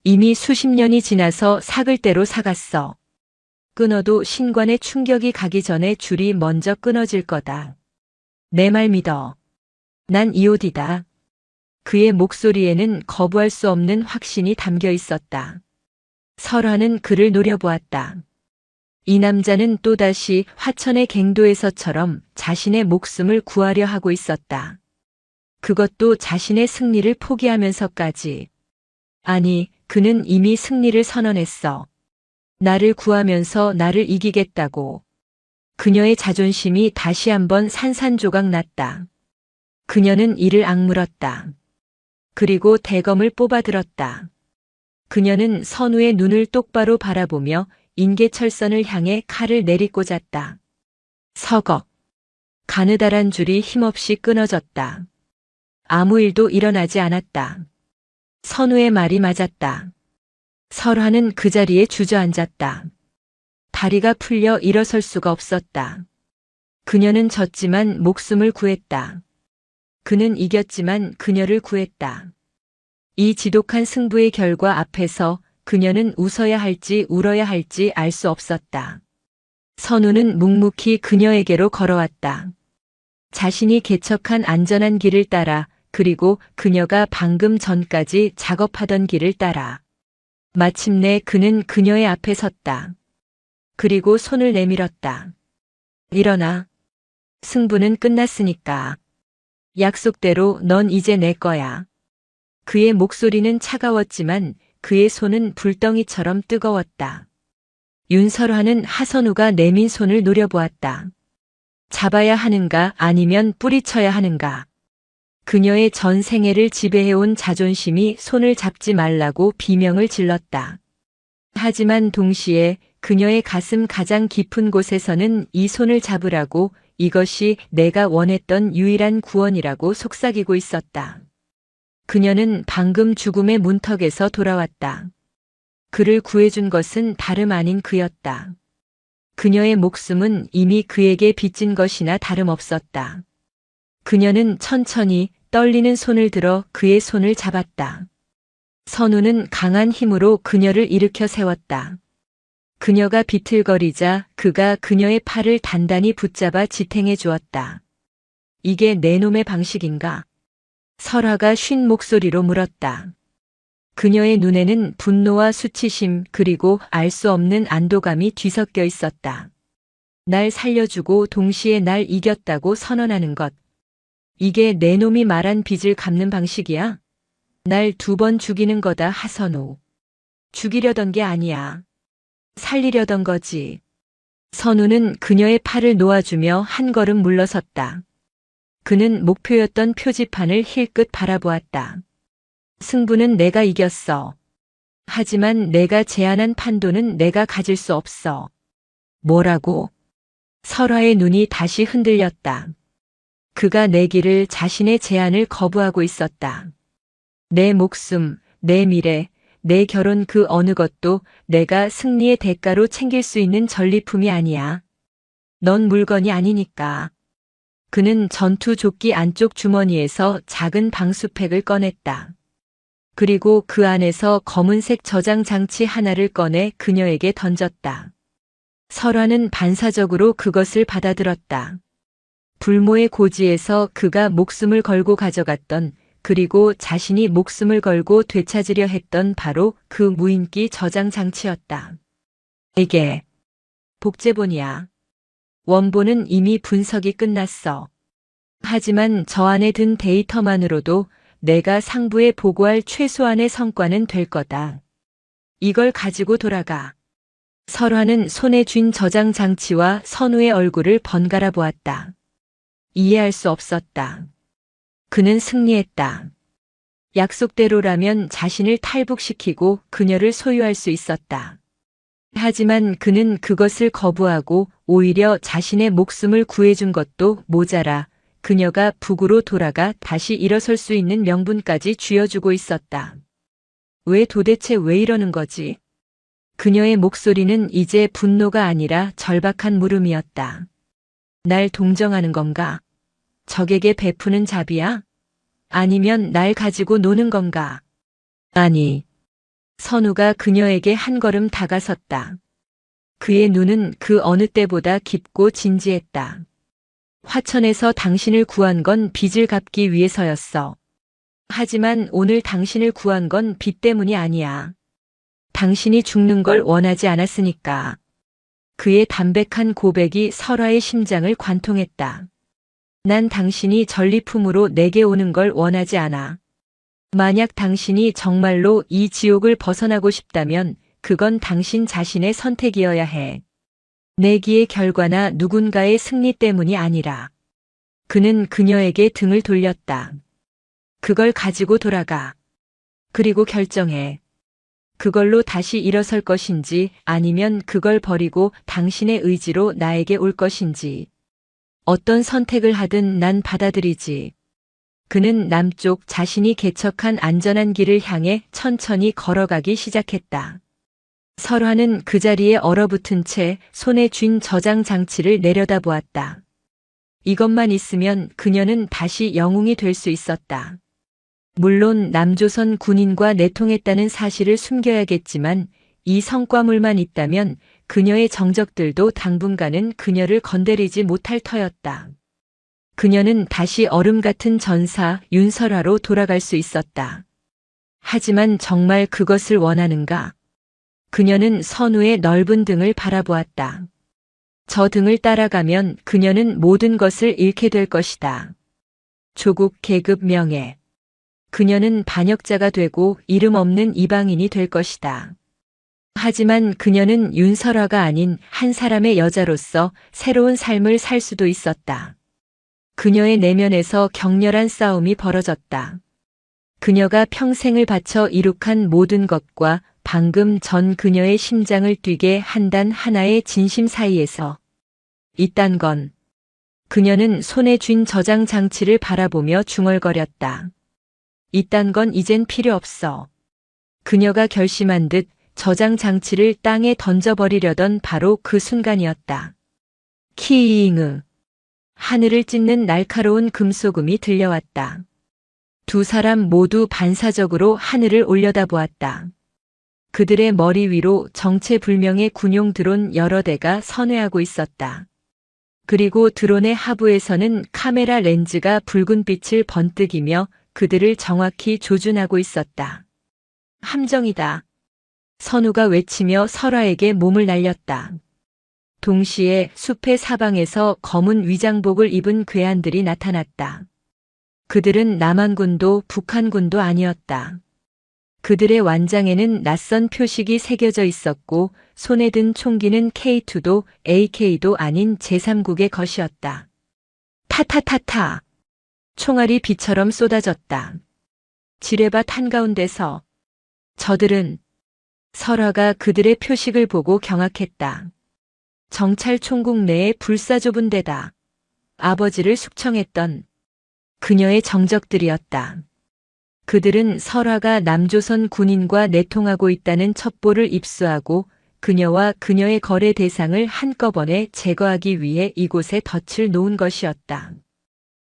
[SPEAKER 1] 이미 수십 년이 지나서 삭을 대로 삭았어. 끊어도 신관에 충격이 가기 전에 줄이 먼저 끊어질 거다. 내 말 믿어. 난 이오디다. 그의 목소리에는 거부할 수 없는 확신이 담겨 있었다. 설화는 그를 노려보았다. 이 남자는 또다시 화천의 갱도에서처럼 자신의 목숨을 구하려 하고 있었다. 그것도 자신의 승리를 포기하면서까지. 아니, 그는 이미 승리를 선언했어. 나를 구하면서 나를 이기겠다고. 그녀의 자존심이 다시 한번 산산조각 났다. 그녀는 이를 악물었다. 그리고 대검을 뽑아들었다. 그녀는 선우의 눈을 똑바로 바라보며 인계철선을 향해 칼을 내리꽂았다. 서걱. 가느다란 줄이 힘없이 끊어졌다. 아무 일도 일어나지 않았다. 선우의 말이 맞았다. 설화는 그 자리에 주저앉았다. 다리가 풀려 일어설 수가 없었다. 그녀는 졌지만 목숨을 구했다. 그는 이겼지만 그녀를 구했다. 이 지독한 승부의 결과 앞에서 그녀는 웃어야 할지 울어야 할지 알 수 없었다. 선우는 묵묵히 그녀에게로 걸어왔다. 자신이 개척한 안전한 길을 따라, 그리고 그녀가 방금 전까지 작업하던 길을 따라. 마침내 그는 그녀의 앞에 섰다. 그리고 손을 내밀었다. 일어나. 승부는 끝났으니까. 약속대로 넌 이제 내 거야. 그의 목소리는 차가웠지만 그의 손은 불덩이처럼 뜨거웠다. 윤설화는 하선우가 내민 손을 노려보았다. 잡아야 하는가 아니면 뿌리쳐야 하는가. 그녀의 전 생애를 지배해온 자존심이 손을 잡지 말라고 비명을 질렀다. 하지만 동시에 그녀의 가슴 가장 깊은 곳에서는 이 손을 잡으라고, 이것이 내가 원했던 유일한 구원이라고 속삭이고 있었다. 그녀는 방금 죽음의 문턱에서 돌아왔다. 그를 구해준 것은 다름 아닌 그였다. 그녀의 목숨은 이미 그에게 빚진 것이나 다름없었다. 그녀는 천천히 떨리는 손을 들어 그의 손을 잡았다. 선우는 강한 힘으로 그녀를 일으켜 세웠다. 그녀가 비틀거리자 그가 그녀의 팔을 단단히 붙잡아 지탱해 주었다. 이게 내 놈의 방식인가? 설화가 쉰 목소리로 물었다. 그녀의 눈에는 분노와 수치심 그리고 알 수 없는 안도감이 뒤섞여 있었다. 날 살려주고 동시에 날 이겼다고 선언하는 것. 이게 내 놈이 말한 빚을 갚는 방식이야? 날 2번 죽이는 거다, 하선우. 죽이려던 게 아니야. 살리려던 거지. 선우는 그녀의 팔을 놓아주며 한 걸음 물러섰다. 그는 목표였던 표지판을 힐끗 바라보았다. 승부는 내가 이겼어. 하지만 내가 제안한 판도는 내가 가질 수 없어. 뭐라고? 설화의 눈이 다시 흔들렸다. 그가 내기를, 자신의 제안을 거부하고 있었다. 내 목숨, 내 미래, 내 결혼 그 어느 것도 내가 승리의 대가로 챙길 수 있는 전리품이 아니야. 넌 물건이 아니니까. 그는 전투 조끼 안쪽 주머니에서 작은 방수팩을 꺼냈다. 그리고 그 안에서 검은색 저장 장치 하나를 꺼내 그녀에게 던졌다. 설화는 반사적으로 그것을 받아들었다. 불모의 고지에서 그가 목숨을 걸고 가져갔던, 그리고 자신이 목숨을 걸고 되찾으려 했던 바로 그 무인기 저장 장치였다. 이게 복제본이야. 원본은 이미 분석이 끝났어. 하지만 저 안에 든 데이터만으로도 내가 상부에 보고할 최소한의 성과는 될 거다. 이걸 가지고 돌아가. 설화는 손에 쥔 저장 장치와 선우의 얼굴을 번갈아 보았다. 이해할 수 없었다. 그는 승리했다. 약속대로라면 자신을 탈북시키고 그녀를 소유할 수 있었다. 하지만 그는 그것을 거부하고 오히려 자신의 목숨을 구해준 것도 모자라 그녀가 북으로 돌아가 다시 일어설 수 있는 명분까지 쥐어주고 있었다. 도대체 왜 이러는 거지? 그녀의 목소리는 이제 분노가 아니라 절박한 물음이었다. 날 동정하는 건가? 적에게 베푸는 자비야? 아니면 날 가지고 노는 건가? 아니. 선우가 그녀에게 한 걸음 다가섰다. 그의 눈은 그 어느 때보다 깊고 진지했다. 화천에서 당신을 구한 건 빚을 갚기 위해서였어. 하지만 오늘 당신을 구한 건 빚 때문이 아니야. 당신이 죽는 걸 원하지 않았으니까. 그의 담백한 고백이 설화의 심장을 관통했다. 난 당신이 전리품으로 내게 오는 걸 원하지 않아. 만약 당신이 정말로 이 지옥을 벗어나고 싶다면 그건 당신 자신의 선택이어야 해. 내기의 결과나 누군가의 승리 때문이 아니라. 그는 그녀에게 등을 돌렸다. 그걸 가지고 돌아가. 그리고 결정해. 그걸로 다시 일어설 것인지 아니면 그걸 버리고 당신의 의지로 나에게 올 것인지. 어떤 선택을 하든 난 받아들이지. 그는 남쪽 자신이 개척한 안전한 길을 향해 천천히 걸어가기 시작했다. 설화는 그 자리에 얼어붙은 채 손에 쥔 저장 장치를 내려다보았다. 이것만 있으면 그녀는 다시 영웅이 될 수 있었다. 물론 남조선 군인과 내통했다는 사실을 숨겨야겠지만 이 성과물만 있다면 그녀의 정적들도 당분간은 그녀를 건드리지 못할 터였다. 그녀는 다시 얼음 같은 전사 윤설화로 돌아갈 수 있었다. 하지만 정말 그것을 원하는가? 그녀는 선우의 넓은 등을 바라보았다. 저 등을 따라가면 그녀는 모든 것을 잃게 될 것이다. 조국, 계급, 명예. 그녀는 반역자가 되고 이름 없는 이방인이 될 것이다. 하지만 그녀는 윤설화가 아닌 한 사람의 여자로서 새로운 삶을 살 수도 있었다. 그녀의 내면에서 격렬한 싸움이 벌어졌다. 그녀가 평생을 바쳐 이룩한 모든 것과 방금 전 그녀의 심장을 뛰게 한 단 하나의 진심 사이에서. 이딴 건. 그녀는 손에 쥔 저장 장치를 바라보며 중얼거렸다. 이딴 건 이젠 필요 없어. 그녀가 결심한 듯 저장 장치를 땅에 던져버리려던 바로 그 순간이었다. 키잉으. 하늘을 찢는 날카로운 금소금이 들려왔다. 두 사람 모두 반사적으로 하늘을 올려다보았다. 그들의 머리 위로 정체불명의 군용 드론 여러 대가 선회하고 있었다. 그리고 드론의 하부에서는 카메라 렌즈가 붉은 빛을 번뜩이며 그들을 정확히 조준하고 있었다. 함정이다. 선우가 외치며 설화에게 몸을 날렸다. 동시에 숲의 사방에서 검은 위장복을 입은 괴한들이 나타났다. 그들은 남한군도 북한군도 아니었다. 그들의 완장에는 낯선 표식이 새겨져 있었고 손에 든 총기는 K2도 AK도 아닌 제3국의 것이었다. 타타타타. 총알이 비처럼 쏟아졌다. 지뢰밭 한가운데서 저들은 설화가 그들의 표식을 보고 경악했다. 정찰 총국 내의 불사좁은 데다. 아버지를 숙청했던 그녀의 정적들이었다. 그들은 설화가 남조선 군인과 내통하고 있다는 첩보를 입수하고 그녀와 그녀의 거래 대상을 한꺼번에 제거하기 위해 이곳에 덫을 놓은 것이었다.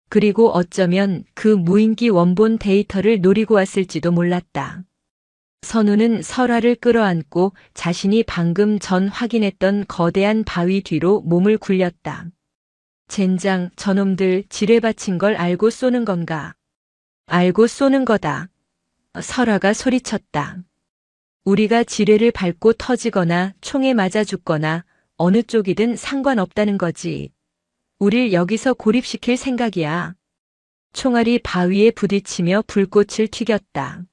[SPEAKER 1] 그리고 어쩌면 그 무인기 원본 데이터를 노리고 왔을지도 몰랐다. 선우는 설아를 끌어안고 자신이 방금 전 확인했던 거대한 바위 뒤로 몸을 굴렸다. 젠장, 저놈들 지뢰 받친 걸 알고 쏘는 건가? 알고 쏘는 거다. 설아가 소리쳤다. 우리가 지뢰를 밟고 터지거나 총에 맞아 죽거나 어느 쪽이든 상관없다는 거지. 우릴 여기서 고립시킬 생각이야. 총알이 바위에 부딪히며 불꽃을 튀겼다.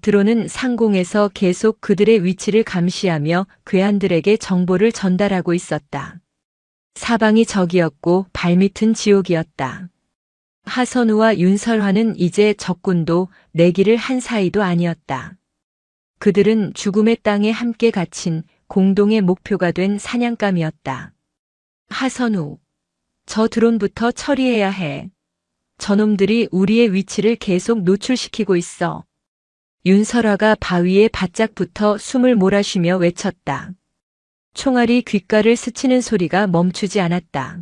[SPEAKER 1] 드론은 상공에서 계속 그들의 위치를 감시하며 괴한들에게 정보를 전달하고 있었다. 사방이 적이었고 발밑은 지옥이었다. 하선우와 윤설화는 이제 적군도 내기를 한 사이도 아니었다. 그들은 죽음의 땅에 함께 갇힌 공동의 목표가 된 사냥감이었다. 하선우, 저 드론부터 처리해야 해. 저놈들이 우리의 위치를 계속 노출시키고 있어. 윤설화가 바위에 바짝 붙어 숨을 몰아쉬며 외쳤다. 총알이 귓가를 스치는 소리가 멈추지 않았다.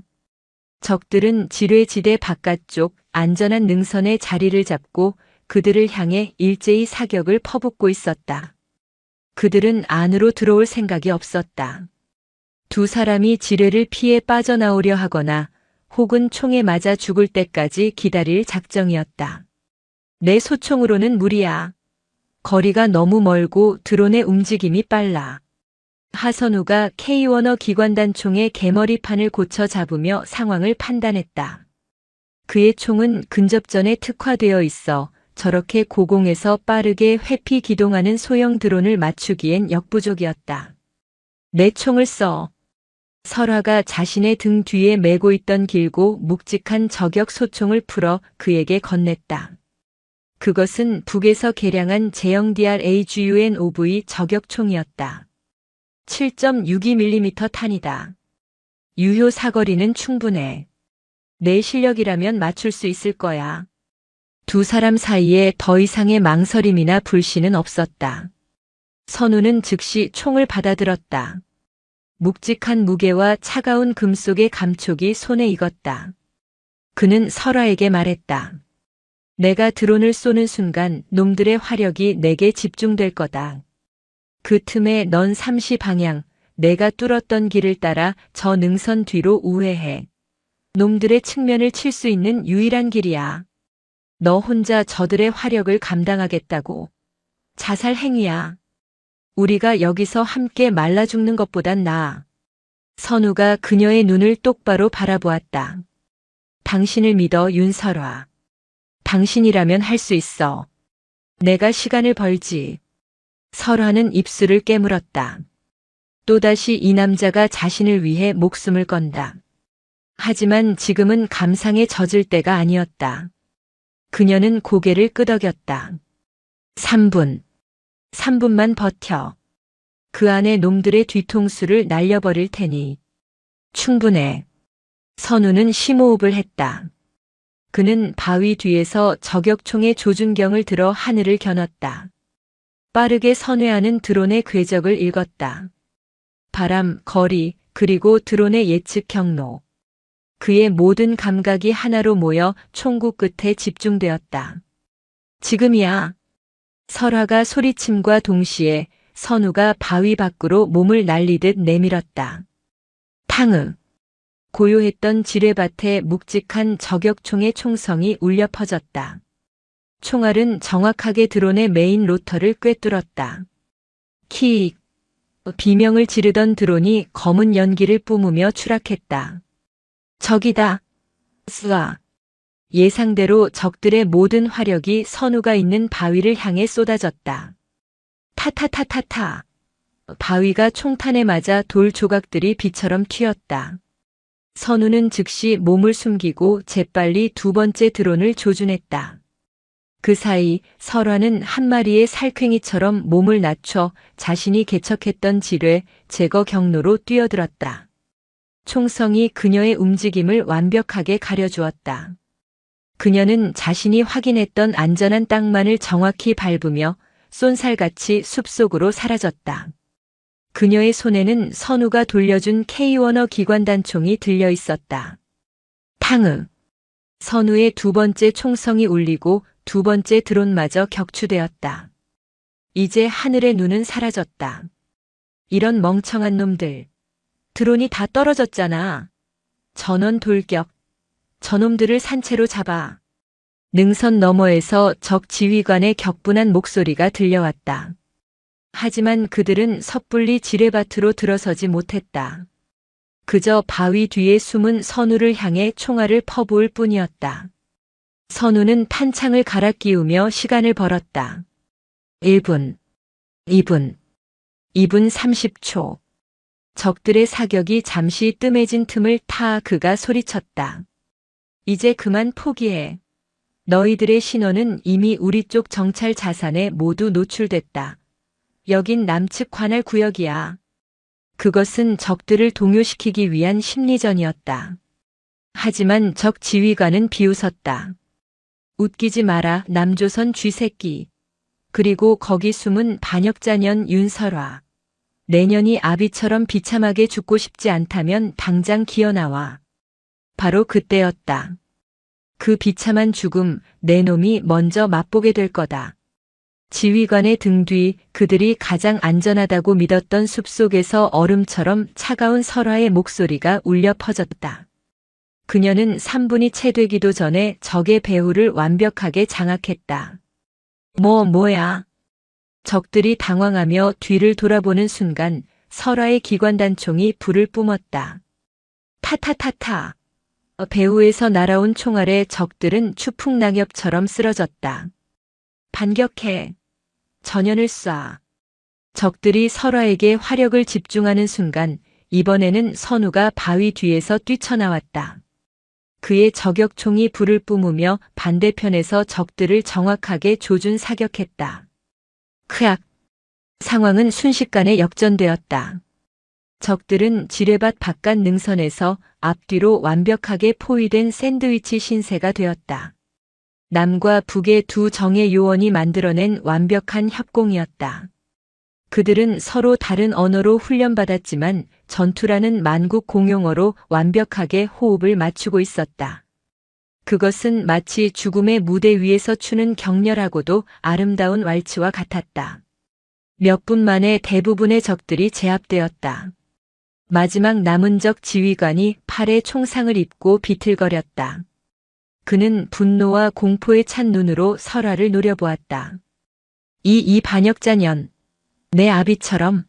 [SPEAKER 1] 적들은 지뢰지대 바깥쪽 안전한 능선에 자리를 잡고 그들을 향해 일제히 사격을 퍼붓고 있었다. 그들은 안으로 들어올 생각이 없었다. 두 사람이 지뢰를 피해 빠져나오려 하거나 혹은 총에 맞아 죽을 때까지 기다릴 작정이었다. 내 소총으로는 무리야. 거리가 너무 멀고 드론의 움직임이 빨라. 하선우가 K-워너 기관단총의 개머리판을 고쳐 잡으며 상황을 판단했다. 그의 총은 근접전에 특화되어 있어 저렇게 고공에서 빠르게 회피 기동하는 소형 드론을 맞추기엔 역부족이었다. 내 총을 써. 설화가 자신의 등 뒤에 메고 있던 길고 묵직한 저격 소총을 풀어 그에게 건넸다. 그것은 북에서 개량한 제형 DRAGUN-5V 저격총이었다. 7.62mm 탄이다. 유효 사거리는 충분해. 내 실력이라면 맞출 수 있을 거야. 두 사람 사이에 더 이상의 망설임이나 불신은 없었다. 선우는 즉시 총을 받아들었다. 묵직한 무게와 차가운 금속의 감촉이 손에 익었다. 그는 설화에게 말했다. 내가 드론을 쏘는 순간 놈들의 화력이 내게 집중될 거다. 그 틈에 넌 삼시 방향, 내가 뚫었던 길을 따라 저 능선 뒤로 우회해. 놈들의 측면을 칠 수 있는 유일한 길이야. 너 혼자 저들의 화력을 감당하겠다고. 자살 행위야. 우리가 여기서 함께 말라 죽는 것보단 나아. 선우가 그녀의 눈을 똑바로 바라보았다. 당신을 믿어, 윤설화. 당신이라면 할 수 있어. 내가 시간을 벌지. 설화는 입술을 깨물었다. 또다시 이 남자가 자신을 위해 목숨을 건다. 하지만 지금은 감상에 젖을 때가 아니었다. 그녀는 고개를 끄덕였다. 3분만 버텨. 그 안에 놈들의 뒤통수를 날려버릴 테니. 충분해. 선우는 심호흡을 했다. 그는 바위 뒤에서 저격총의 조준경을 들어 하늘을 겨눴다. 빠르게 선회하는 드론의 궤적을 읽었다. 바람, 거리, 그리고 드론의 예측 경로. 그의 모든 감각이 하나로 모여 총구 끝에 집중되었다. 지금이야. 설화가 소리침과 동시에 선우가 바위 밖으로 몸을 날리듯 내밀었다. 탕응. 고요했던 지뢰밭에 묵직한 저격총의 총성이 울려 퍼졌다. 총알은 정확하게 드론의 메인 로터를 꿰뚫었다. 킥. 비명을 지르던 드론이 검은 연기를 뿜으며 추락했다. 적이다. 쓰아. 예상대로 적들의 모든 화력이 선우가 있는 바위를 향해 쏟아졌다. 타타타타타. 바위가 총탄에 맞아 돌 조각들이 비처럼 튀었다. 선우는 즉시 몸을 숨기고 재빨리 두 번째 드론을 조준했다. 그 사이 설화는 한 마리의 살쾡이처럼 몸을 낮춰 자신이 개척했던 지뢰 제거 경로로 뛰어들었다. 총성이 그녀의 움직임을 완벽하게 가려주었다. 그녀는 자신이 확인했던 안전한 땅만을 정확히 밟으며 쏜살같이 숲속으로 사라졌다. 그녀의 손에는 선우가 돌려준 K-워너 기관단총이 들려 있었다. 탕응. 선우의 두 번째 총성이 울리고 두 번째 드론마저 격추되었다. 이제 하늘의 눈은 사라졌다. 이런 멍청한 놈들. 드론이 다 떨어졌잖아. 전원 돌격. 저놈들을 산채로 잡아. 능선 너머에서 적 지휘관의 격분한 목소리가 들려왔다. 하지만 그들은 섣불리 지뢰밭으로 들어서지 못했다. 그저 바위 뒤에 숨은 선우를 향해 총알을 퍼부을 뿐이었다. 선우는 탄창을 갈아 끼우며 시간을 벌었다. 1분, 2분, 2분 30초. 적들의 사격이 잠시 뜸해진 틈을 타 그가 소리쳤다. 이제 그만 포기해. 너희들의 신원은 이미 우리 쪽 정찰 자산에 모두 노출됐다. 여긴 남측 관할 구역이야. 그것은 적들을 동요시키기 위한 심리전이었다. 하지만 적 지휘관은 비웃었다. 웃기지 마라, 남조선 쥐새끼. 그리고 거기 숨은 반역자년 윤설화. 내년이 아비처럼 비참하게 죽고 싶지 않다면 당장 기어나와. 바로 그때였다. 그 비참한 죽음, 내 놈이 먼저 맛보게 될 거다. 지휘관의 등 뒤 그들이 가장 안전하다고 믿었던 숲속에서 얼음처럼 차가운 설화의 목소리가 울려 퍼졌다. 그녀는 3분이 채 되기도 전에 적의 배후를 완벽하게 장악했다. 뭐야? 적들이 당황하며 뒤를 돌아보는 순간 설화의 기관단총이 불을 뿜었다. 타타타타. 배후에서 날아온 총알에 적들은 추풍낙엽처럼 쓰러졌다. 반격해. 전연을 쏴. 적들이 설화에게 화력을 집중하는 순간 이번에는 선우가 바위 뒤에서 뛰쳐나왔다. 그의 저격총이 불을 뿜으며 반대편에서 적들을 정확하게 조준 사격했다. 크악. 상황은 순식간에 역전되었다. 적들은 지뢰밭 바깥 능선에서 앞뒤로 완벽하게 포위된 샌드위치 신세가 되었다. 남과 북의 두 정예 요원이 만들어낸 완벽한 협공이었다. 그들은 서로 다른 언어로 훈련받았지만 전투라는 만국 공용어로 완벽하게 호흡을 맞추고 있었다. 그것은 마치 죽음의 무대 위에서 추는 격렬하고도 아름다운 왈츠와 같았다. 몇 분 만에 대부분의 적들이 제압되었다. 마지막 남은 적 지휘관이 팔에 총상을 입고 비틀거렸다. 그는 분노와 공포에 찬 눈으로 설화를 노려보았다. 이 반역자년. 내 아비처럼.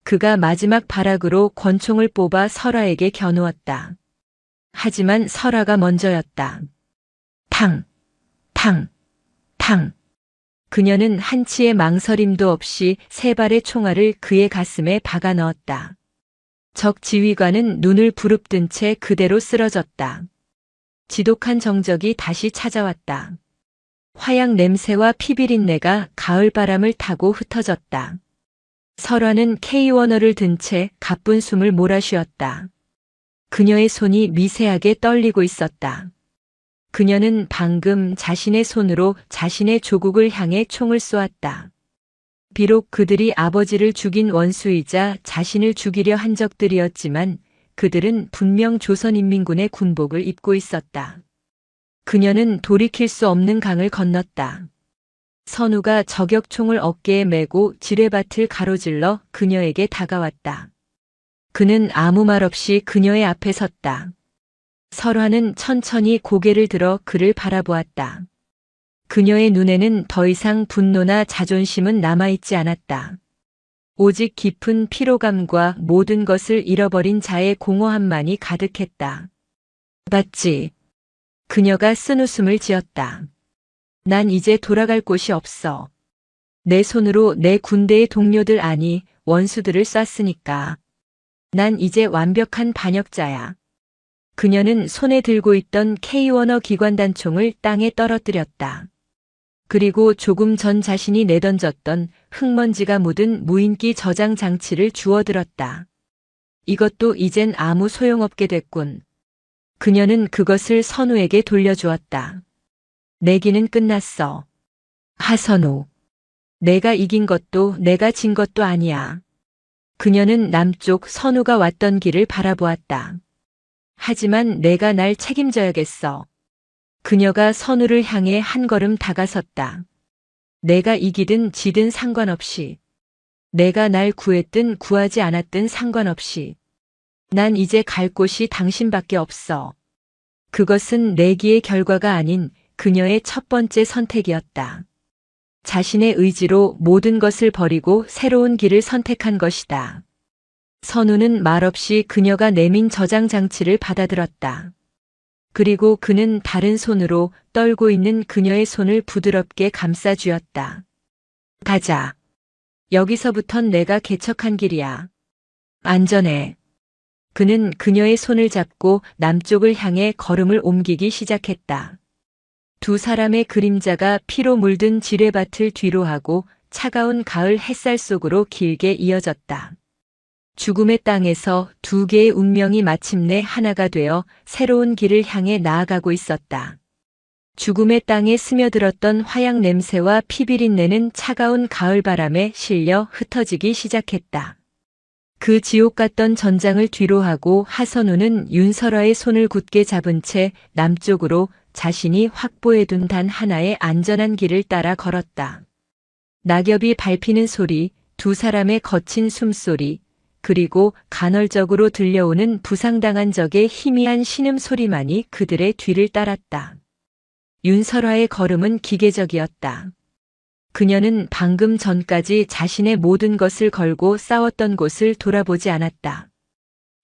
[SPEAKER 1] 그가 마지막 발악으로 권총을 뽑아 설화에게 겨누었다. 하지만 설화가 먼저였다. 탕, 탕, 탕. 그녀는 한치의 망설임도 없이 세 발의 총알을 그의 가슴에 박아 넣었다. 적 지휘관은 눈을 부릅뜬 채 그대로 쓰러졌다. 지독한 정적이 다시 찾아왔다. 화약 냄새와 피비린내가 가을 바람을 타고 흩어졌다. 설화는 K-원어를 든 채 가쁜 숨을 몰아쉬었다. 그녀의 손이 미세하게 떨리고 있었다. 그녀는 방금 자신의 손으로 자신의 조국을 향해 총을 쏘았다. 비록 그들이 아버지를 죽인 원수이자 자신을 죽이려 한 적들이었지만 그들은 분명 조선인민군의 군복을 입고 있었다. 그녀는 돌이킬 수 없는 강을 건넜다. 선우가 저격총을 어깨에 메고 지뢰밭을 가로질러 그녀에게 다가왔다. 그는 아무 말 없이 그녀의 앞에 섰다. 설화는 천천히 고개를 들어 그를 바라보았다. 그녀의 눈에는 더 이상 분노나 자존심은 남아있지 않았다. 오직 깊은 피로감과 모든 것을 잃어버린 자의 공허함만이 가득했다. 봤지? 그녀가 쓴웃음을 지었다. 난 이제 돌아갈 곳이 없어. 내 손으로 내 군대의 동료들 아니 원수들을 쐈으니까. 난 이제 완벽한 반역자야. 그녀는 손에 들고 있던 K-원어 기관단총을 땅에 떨어뜨렸다. 그리고 조금 전 자신이 내던졌던 흙먼지가 묻은 무인기 저장 장치를 주워들었다. 이것도 이젠 아무 소용없게 됐군. 그녀는 그것을 선우에게 돌려주었다. 내기는 끝났어. 하선우. 내가 이긴 것도 내가 진 것도 아니야. 그녀는 남쪽 선우가 왔던 길을 바라보았다. 하지만 내가 날 책임져야겠어. 그녀가 선우를 향해 한 걸음 다가섰다. 내가 이기든 지든 상관없이, 내가 날 구했든 구하지 않았든 상관없이, 난 이제 갈 곳이 당신밖에 없어. 그것은 내기의 결과가 아닌 그녀의 첫 번째 선택이었다. 자신의 의지로 모든 것을 버리고 새로운 길을 선택한 것이다. 선우는 말없이 그녀가 내민 저장 장치를 받아들었다. 그리고 그는 다른 손으로 떨고 있는 그녀의 손을 부드럽게 감싸 쥐었다. 가자. 여기서부턴 내가 개척한 길이야. 안전해. 그는 그녀의 손을 잡고 남쪽을 향해 걸음을 옮기기 시작했다. 두 사람의 그림자가 피로 물든 지뢰밭을 뒤로 하고 차가운 가을 햇살 속으로 길게 이어졌다. 죽음의 땅에서 두 개의 운명이 마침내 하나가 되어 새로운 길을 향해 나아가고 있었다. 죽음의 땅에 스며들었던 화약 냄새와 피비린내는 차가운 가을 바람에 실려 흩어지기 시작했다. 그 지옥 같던 전장을 뒤로 하고 하선우는 윤설아의 손을 굳게 잡은 채 남쪽으로 자신이 확보해둔 단 하나의 안전한 길을 따라 걸었다. 낙엽이 밟히는 소리, 두 사람의 거친 숨소리, 그리고 간헐적으로 들려오는 부상당한 적의 희미한 신음소리만이 그들의 뒤를 따랐다. 윤설아의 걸음은 기계적이었다. 그녀는 방금 전까지 자신의 모든 것을 걸고 싸웠던 곳을 돌아보지 않았다.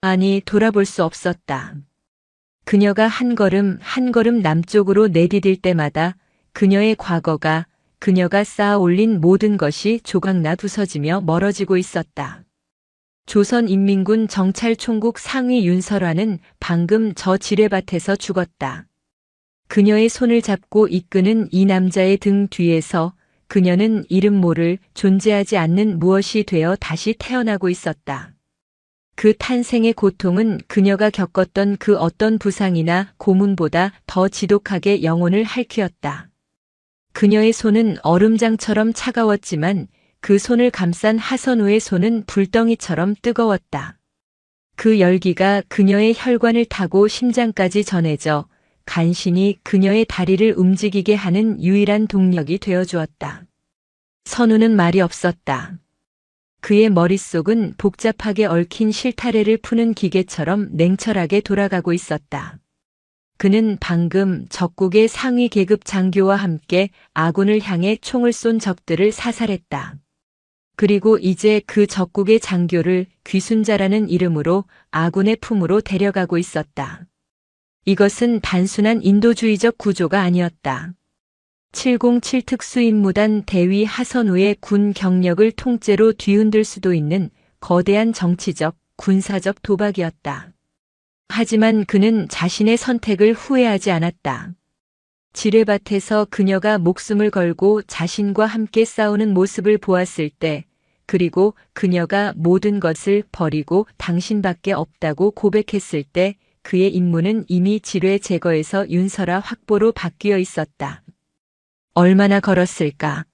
[SPEAKER 1] 아니, 돌아볼 수 없었다. 그녀가 한 걸음 한 걸음 남쪽으로 내디딜 때마다 그녀의 과거가, 그녀가 쌓아 올린 모든 것이 조각나 부서지며 멀어지고 있었다. 조선인민군 정찰총국 상위 윤설아는 방금 저 지뢰밭에서 죽었다. 그녀의 손을 잡고 이끄는 이 남자의 등 뒤에서 그녀는 이름 모를 존재하지 않는 무엇이 되어 다시 태어나고 있었다. 그 탄생의 고통은 그녀가 겪었던 그 어떤 부상이나 고문보다 더 지독하게 영혼을 핥히었다. 그녀의 손은 얼음장처럼 차가웠지만 그 손을 감싼 하선우의 손은 불덩이처럼 뜨거웠다. 그 열기가 그녀의 혈관을 타고 심장까지 전해져 간신히 그녀의 다리를 움직이게 하는 유일한 동력이 되어주었다. 선우는 말이 없었다. 그의 머릿속은 복잡하게 얽힌 실타래를 푸는 기계처럼 냉철하게 돌아가고 있었다. 그는 방금 적국의 상위 계급 장교와 함께 아군을 향해 총을 쏜 적들을 사살했다. 그리고 이제 그 적국의 장교를 귀순자라는 이름으로 아군의 품으로 데려가고 있었다. 이것은 단순한 인도주의적 구조가 아니었다. 707 특수임무단 대위 하선우의 군 경력을 통째로 뒤흔들 수도 있는 거대한 정치적, 군사적 도박이었다. 하지만 그는 자신의 선택을 후회하지 않았다. 지뢰밭에서 그녀가 목숨을 걸고 자신과 함께 싸우는 모습을 보았을 때, 그리고 그녀가 모든 것을 버리고 당신밖에 없다고 고백했을 때, 그의 임무는 이미 지뢰 제거에서 윤설아 확보로 바뀌어 있었다. 얼마나 걸었을까?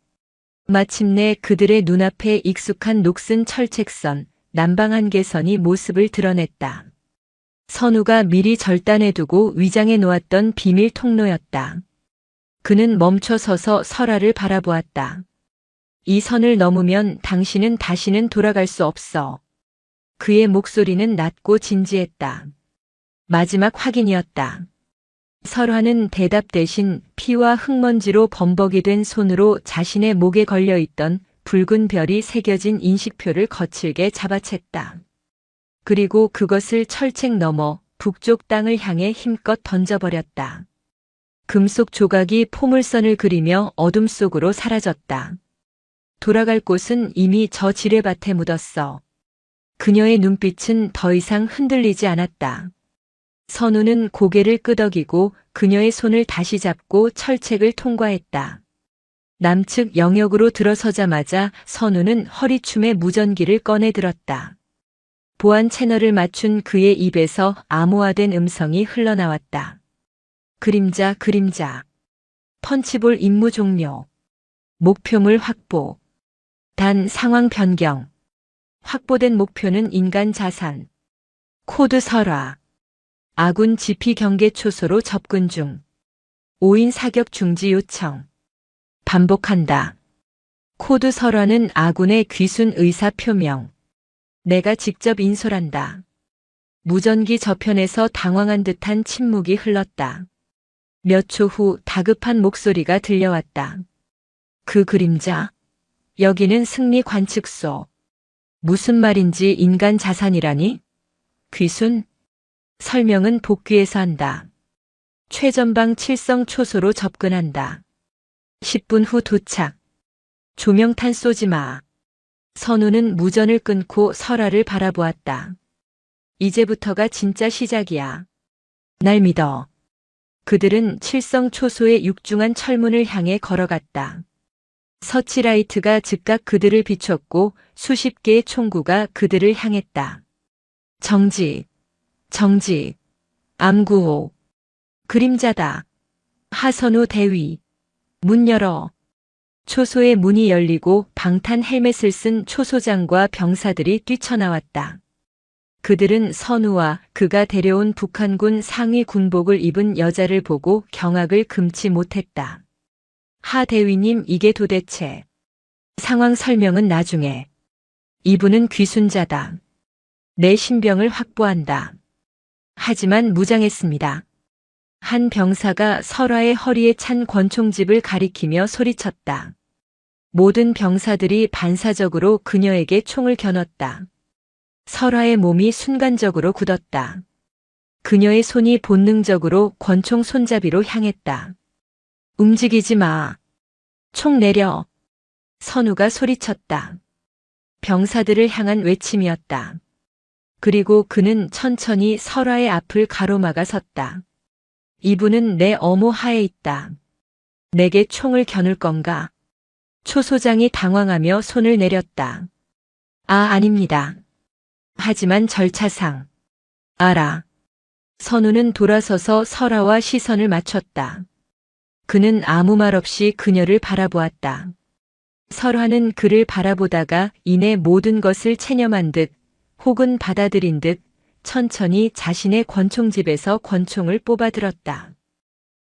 [SPEAKER 1] 마침내 그들의 눈앞에 익숙한 녹슨 철책선, 남방 한계선이 모습을 드러냈다. 선우가 미리 절단해두고 위장해 놓았던 비밀 통로였다. 그는 멈춰 서서 설아를 바라보았다. 이 선을 넘으면 당신은 다시는 돌아갈 수 없어. 그의 목소리는 낮고 진지했다. 마지막 확인이었다. 설화는 대답 대신 피와 흙먼지로 범벅이 된 손으로 자신의 목에 걸려있던 붉은 별이 새겨진 인식표를 거칠게 잡아챘다. 그리고 그것을 철책 너머 북쪽 땅을 향해 힘껏 던져버렸다. 금속 조각이 포물선을 그리며 어둠 속으로 사라졌다. 돌아갈 곳은 이미 저 지뢰밭에 묻었어. 그녀의 눈빛은 더 이상 흔들리지 않았다. 선우는 고개를 끄덕이고 그녀의 손을 다시 잡고 철책을 통과했다. 남측 영역으로 들어서자마자 선우는 허리춤에 무전기를 꺼내 들었다. 보안 채널을 맞춘 그의 입에서 암호화된 음성이 흘러나왔다. 그림자, 그림자. 펀치볼 임무 종료. 목표물 확보. 단 상황 변경. 확보된 목표는 인간 자산. 코드 설화. 아군 지피 경계 초소로 접근 중. 5인 사격 중지 요청. 반복한다. 코드 설화는 아군의 귀순 의사 표명. 내가 직접 인솔한다. 무전기 저편에서 당황한 듯한 침묵이 흘렀다. 몇 초 후 다급한 목소리가 들려왔다. 그 그림자. 여기는 승리 관측소. 무슨 말인지 인간 자산이라니? 귀순? 설명은 복귀해서 한다. 최전방 칠성 초소로 접근한다. 10분 후 도착. 조명탄 쏘지 마. 선우는 무전을 끊고 설화를 바라보았다. 이제부터가 진짜 시작이야. 날 믿어. 그들은 칠성 초소의 육중한 철문을 향해 걸어갔다. 서치라이트가 즉각 그들을 비췄고 수십 개의 총구가 그들을 향했다. 정지. 정지. 암구호. 그림자다. 하선우 대위. 문 열어. 초소의 문이 열리고 방탄 헬멧을 쓴 초소장과 병사들이 뛰쳐나왔다. 그들은 선우와 그가 데려온 북한군 상위 군복을 입은 여자를 보고 경악을 금치 못했다. 하 대위님, 이게 도대체. 상황 설명은 나중에. 이분은 귀순자다. 내 신병을 확보한다. 하지만 무장했습니다. 한 병사가 설화의 허리에 찬 권총집을 가리키며 소리쳤다. 모든 병사들이 반사적으로 그녀에게 총을 겨눴다. 설화의 몸이 순간적으로 굳었다. 그녀의 손이 본능적으로 권총 손잡이로 향했다. 움직이지 마. 총 내려. 선우가 소리쳤다. 병사들을 향한 외침이었다. 그리고 그는 천천히 설화의 앞을 가로막아 섰다. 이분은 내 어모 하에 있다. 내게 총을 겨눌 건가? 초소장이 당황하며 손을 내렸다. 아닙니다. 하지만 절차상. 알아. 선우는 돌아서서 설화와 시선을 맞췄다. 그는 아무 말 없이 그녀를 바라보았다. 설화는 그를 바라보다가 이내 모든 것을 체념한 듯 혹은 받아들인 듯 천천히 자신의 권총집에서 권총을 뽑아들었다.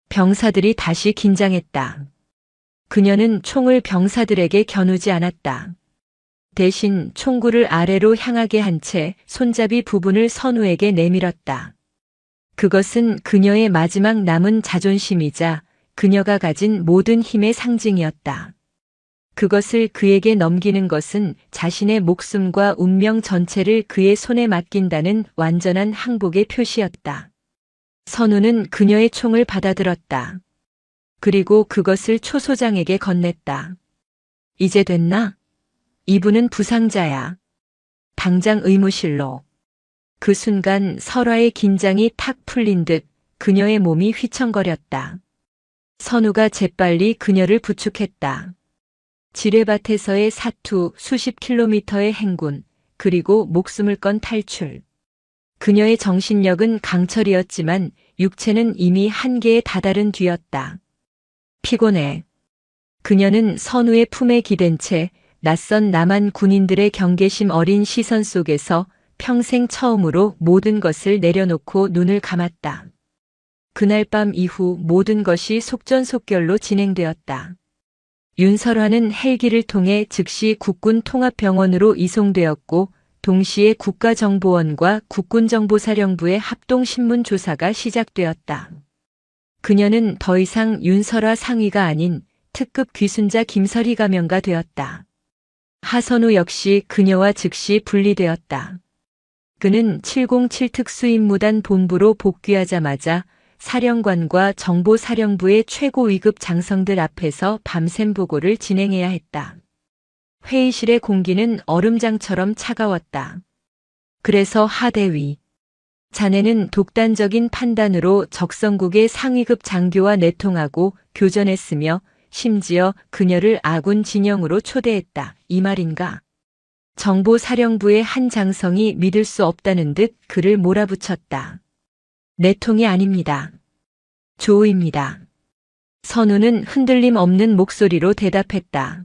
[SPEAKER 1] 병사들이 다시 긴장했다. 그녀는 총을 병사들에게 겨누지 않았다. 대신 총구를 아래로 향하게 한 채 손잡이 부분을 선우에게 내밀었다. 그것은 그녀의 마지막 남은 자존심이자 그녀가 가진 모든 힘의 상징이었다. 그것을 그에게 넘기는 것은 자신의 목숨과 운명 전체를 그의 손에 맡긴다는 완전한 항복의 표시였다. 선우는 그녀의 총을 받아들었다. 그리고 그것을 초소장에게 건넸다. 이제 됐나? 이분은 부상자야. 당장 의무실로. 그 순간 설화의 긴장이 탁 풀린 듯 그녀의 몸이 휘청거렸다. 선우가 재빨리 그녀를 부축했다. 지뢰밭에서의 사투, 수십 킬로미터의 행군, 그리고 목숨을 건 탈출. 그녀의 정신력은 강철이었지만 육체는 이미 한계에 다다른 뒤였다. 피곤해. 그녀는 선우의 품에 기댄 채 낯선 남한 군인들의 경계심 어린 시선 속에서 평생 처음으로 모든 것을 내려놓고 눈을 감았다. 그날 밤 이후 모든 것이 속전속결로 진행되었다. 윤설화는 헬기를 통해 즉시 국군통합병원으로 이송되었고 동시에 국가정보원과 국군정보사령부의 합동신문조사가 시작되었다. 그녀는 더 이상 윤설화 상위가 아닌 특급 귀순자 김설희 가명가 되었다. 하선우 역시 그녀와 즉시 분리되었다. 그는 707 특수임무단 본부로 복귀하자마자 사령관과 정보사령부의 최고 위급 장성들 앞에서 밤샘 보고를 진행해야 했다. 회의실의 공기는 얼음장처럼 차가웠다. 그래서 하대위. 자네는 독단적인 판단으로 적성국의 상위급 장교와 내통하고 교전했으며 심지어 그녀를 아군 진영으로 초대했다. 이 말인가? 정보사령부의 한 장성이 믿을 수 없다는 듯 그를 몰아붙였다. 내통이 아닙니다. 조우입니다. 선우는 흔들림 없는 목소리로 대답했다.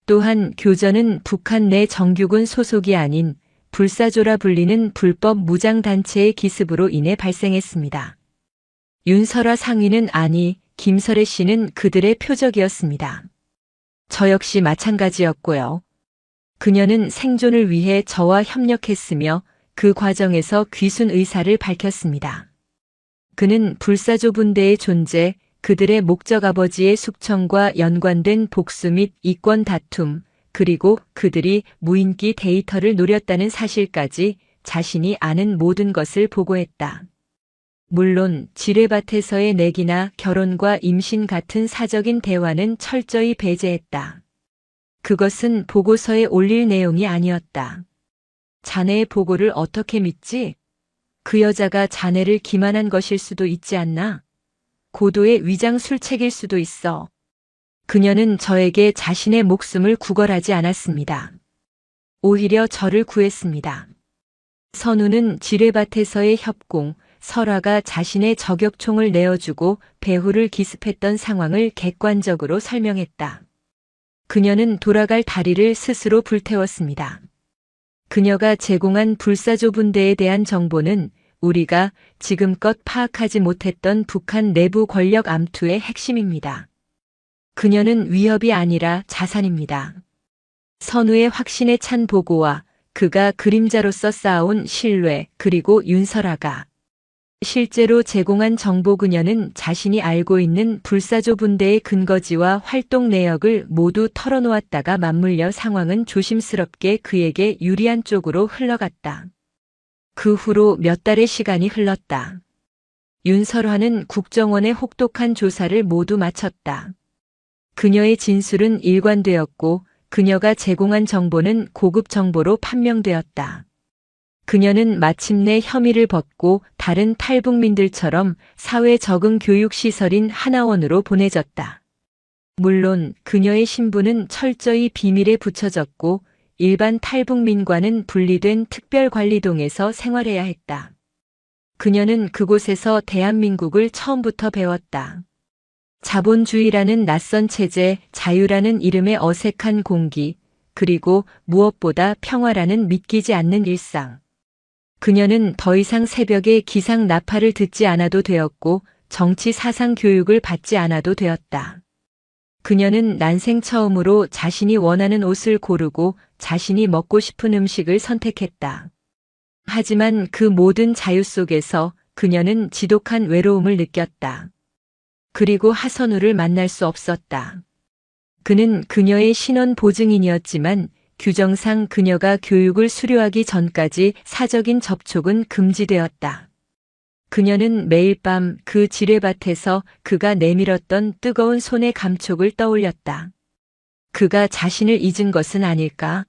[SPEAKER 1] 또한 교전은 북한 내 정규군 소속이 아닌 불사조라 불리는 불법 무장단체의 기습으로 인해 발생했습니다. 윤설화 상위는 아니 김설혜 씨는 그들의 표적이었습니다. 저 역시 마찬가지였고요. 그녀는 생존을 위해 저와 협력했으며 그 과정에서 귀순 의사를 밝혔습니다. 그는 불사조분대의 존재, 그들의 목적 아버지의 숙청과 연관된 복수 및 이권 다툼, 그리고 그들이 무인기 데이터를 노렸다는 사실까지 자신이 아는 모든 것을 보고했다. 물론 지뢰밭에서의 내기나 결혼과 임신 같은 사적인 대화는 철저히 배제했다. 그것은 보고서에 올릴 내용이 아니었다. 자네의 보고를 어떻게 믿지? 그 여자가 자네를 기만한 것일 수도 있지 않나? 고도의 위장 술책일 수도 있어. 그녀는 저에게 자신의 목숨을 구걸하지 않았습니다. 오히려 저를 구했습니다. 선우는 지뢰밭에서의 협공, 설화가 자신의 저격총을 내어주고 배후를 기습했던 상황을 객관적으로 설명했다. 그녀는 돌아갈 다리를 스스로 불태웠습니다. 그녀가 제공한 불사조분대에 대한 정보는 우리가 지금껏 파악하지 못했던 북한 내부 권력 암투의 핵심입니다. 그녀는 위협이 아니라 자산입니다. 선우의 확신에 찬 보고와 그가 그림자로서 쌓아온 신뢰, 그리고 윤설아가 실제로 제공한 정보, 그녀는 자신이 알고 있는 불사조분대의 근거지와 활동 내역을 모두 털어놓았다가 맞물려 상황은 조심스럽게 그에게 유리한 쪽으로 흘러갔다. 그 후로 몇 달의 시간이 흘렀다. 윤설화는 국정원의 혹독한 조사를 모두 마쳤다. 그녀의 진술은 일관되었고 그녀가 제공한 정보는 고급 정보로 판명되었다. 그녀는 마침내 혐의를 벗고 다른 탈북민들처럼 사회 적응 교육 시설인 하나원으로 보내졌다. 물론 그녀의 신분은 철저히 비밀에 붙여졌고 일반 탈북민과는 분리된 특별관리동에서 생활해야 했다. 그녀는 그곳에서 대한민국을 처음부터 배웠다. 자본주의라는 낯선 체제, 자유라는 이름의 어색한 공기, 그리고 무엇보다 평화라는 믿기지 않는 일상. 그녀는 더 이상 새벽에 기상 나팔을 듣지 않아도 되었고 정치 사상 교육을 받지 않아도 되었다. 그녀는 난생 처음으로 자신이 원하는 옷을 고르고 자신이 먹고 싶은 음식을 선택했다. 하지만 그 모든 자유 속에서 그녀는 지독한 외로움을 느꼈다. 그리고 하선우를 만날 수 없었다. 그는 그녀의 신원 보증인이었지만 규정상 그녀가 교육을 수료하기 전까지 사적인 접촉은 금지되었다. 그녀는 매일 밤 그 지뢰밭에서 그가 내밀었던 뜨거운 손의 감촉을 떠올렸다. 그가 자신을 잊은 것은 아닐까?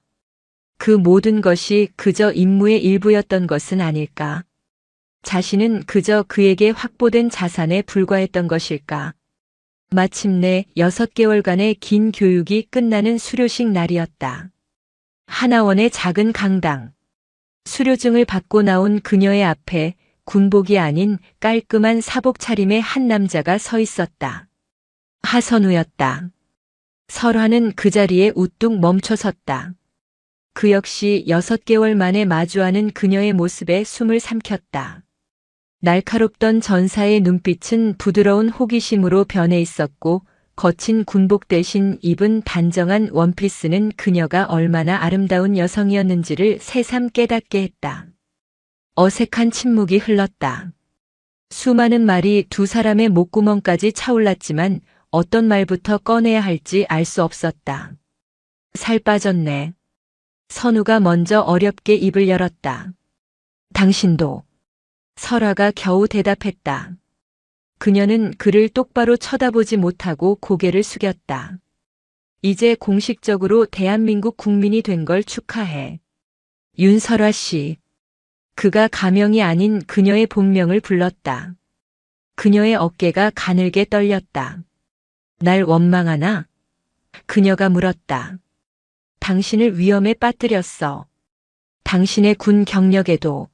[SPEAKER 1] 그 모든 것이 그저 임무의 일부였던 것은 아닐까? 자신은 그저 그에게 확보된 자산에 불과했던 것일까? 마침내 6개월간의 긴 교육이 끝나는 수료식 날이었다. 하나원의 작은 강당. 수료증을 받고 나온 그녀의 앞에 군복이 아닌 깔끔한 사복 차림의 한 남자가 서 있었다. 하선우였다. 설화는 그 자리에 우뚝 멈춰섰다. 그 역시 6개월 만에 마주하는 그녀의 모습에 숨을 삼켰다. 날카롭던 전사의 눈빛은 부드러운 호기심으로 변해 있었고 거친 군복 대신 입은 단정한 원피스는 그녀가 얼마나 아름다운 여성이었는지를 새삼 깨닫게 했다. 어색한 침묵이 흘렀다. 수많은 말이 두 사람의 목구멍까지 차올랐지만 어떤 말부터 꺼내야 할지 알 수 없었다. 살 빠졌네. 선우가 먼저 어렵게 입을 열었다. 당신도. 설아가 겨우 대답했다. 그녀는 그를 똑바로 쳐다보지 못하고 고개를 숙였다. 이제 공식적으로 대한민국 국민이 된 걸 축하해. 윤설아 씨. 그가 가명이 아닌 그녀의 본명을 불렀다. 그녀의 어깨가 가늘게 떨렸다. 날 원망하나? 그녀가 물었다. 당신을 위험에 빠뜨렸어. 당신의 군 경력에도.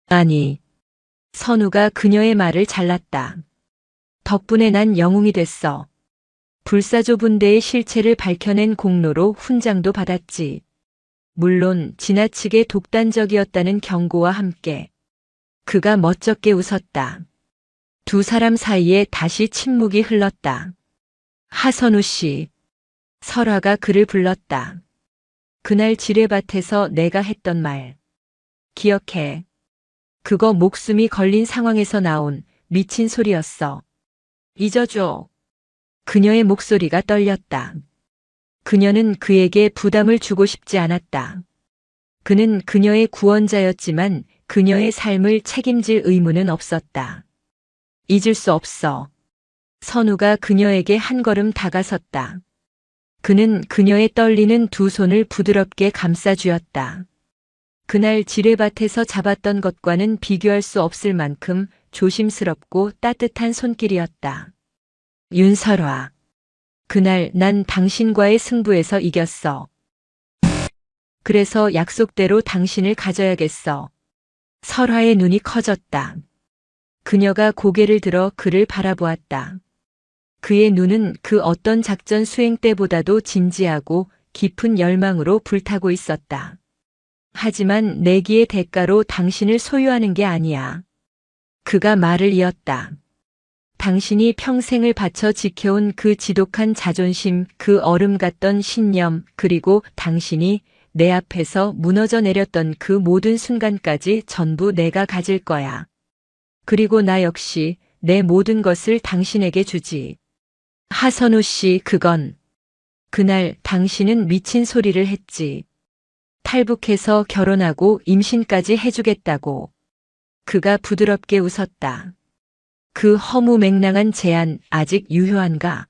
[SPEAKER 1] 아니. 선우가 그녀의 말을 잘랐다. 덕분에 난 영웅이 됐어. 불사조분대의 실체를 밝혀낸 공로로 훈장도 받았지. 물론 지나치게 독단적이었다는 경고와 함께. 그가 멋쩍게 웃었다. 두 사람 사이에 다시 침묵이 흘렀다. 하선우 씨. 설화가 그를 불렀다. 그날 지뢰밭에서 내가 했던 말. 기억해. 그거 목숨이 걸린 상황에서 나온 미친 소리였어. 잊어줘. 그녀의 목소리가 떨렸다. 그녀는 그에게 부담을 주고 싶지 않았다. 그는 그녀의 구원자였지만 그녀의 삶을 책임질 의무는 없었다. 잊을 수 없어. 선우가 그녀에게 한 걸음 다가섰다. 그는 그녀의 떨리는 두 손을 부드럽게 감싸주었다. 그날 지뢰밭에서 잡았던 것과는 비교할 수 없을 만큼 조심스럽고 따뜻한 손길이었다. 윤설화. 그날 난 당신과의 승부에서 이겼어. 그래서 약속대로 당신을 가져야겠어. 설화의 눈이 커졌다. 그녀가 고개를 들어 그를 바라보았다. 그의 눈은 그 어떤 작전 수행 때보다도 진지하고 깊은 열망으로 불타고 있었다. 하지만 내기의 대가로 당신을 소유하는 게 아니야. 그가 말을 이었다. 당신이 평생을 바쳐 지켜온 그 지독한 자존심, 그 얼음 같던 신념, 그리고 당신이 내 앞에서 무너져 내렸던 그 모든 순간까지 전부 내가 가질 거야. 그리고 나 역시 내 모든 것을 당신에게 주지. 하선우 씨, 그건. 그날 당신은 미친 소리를 했지. 탈북해서 결혼하고 임신까지 해주겠다고. 그가 부드럽게 웃었다. 그 허무맹랑한 제안 아직 유효한가?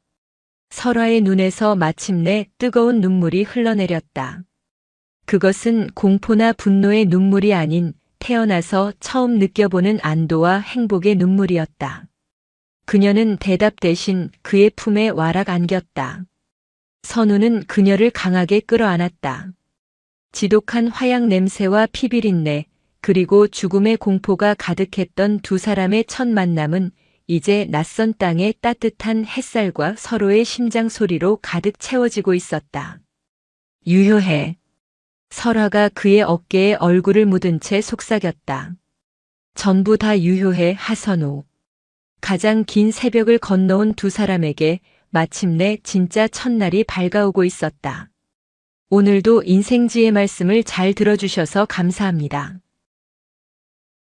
[SPEAKER 1] 설화의 눈에서 마침내 뜨거운 눈물이 흘러내렸다. 그것은 공포나 분노의 눈물이 아닌 태어나서 처음 느껴보는 안도와 행복의 눈물이었다. 그녀는 대답 대신 그의 품에 와락 안겼다. 선우는 그녀를 강하게 끌어안았다. 지독한 화약 냄새와 피비린내, 그리고 죽음의 공포가 가득했던 두 사람의 첫 만남은 이제 낯선 땅의 따뜻한 햇살과 서로의 심장 소리로 가득 채워지고 있었다. 유효해. 설화가 그의 어깨에 얼굴을 묻은 채 속삭였다. 전부 다 유효해, 하선우. 가장 긴 새벽을 건너온 두 사람에게 마침내 진짜 첫날이 밝아오고 있었다. 오늘도 인생지의 말씀을 잘 들어주셔서 감사합니다.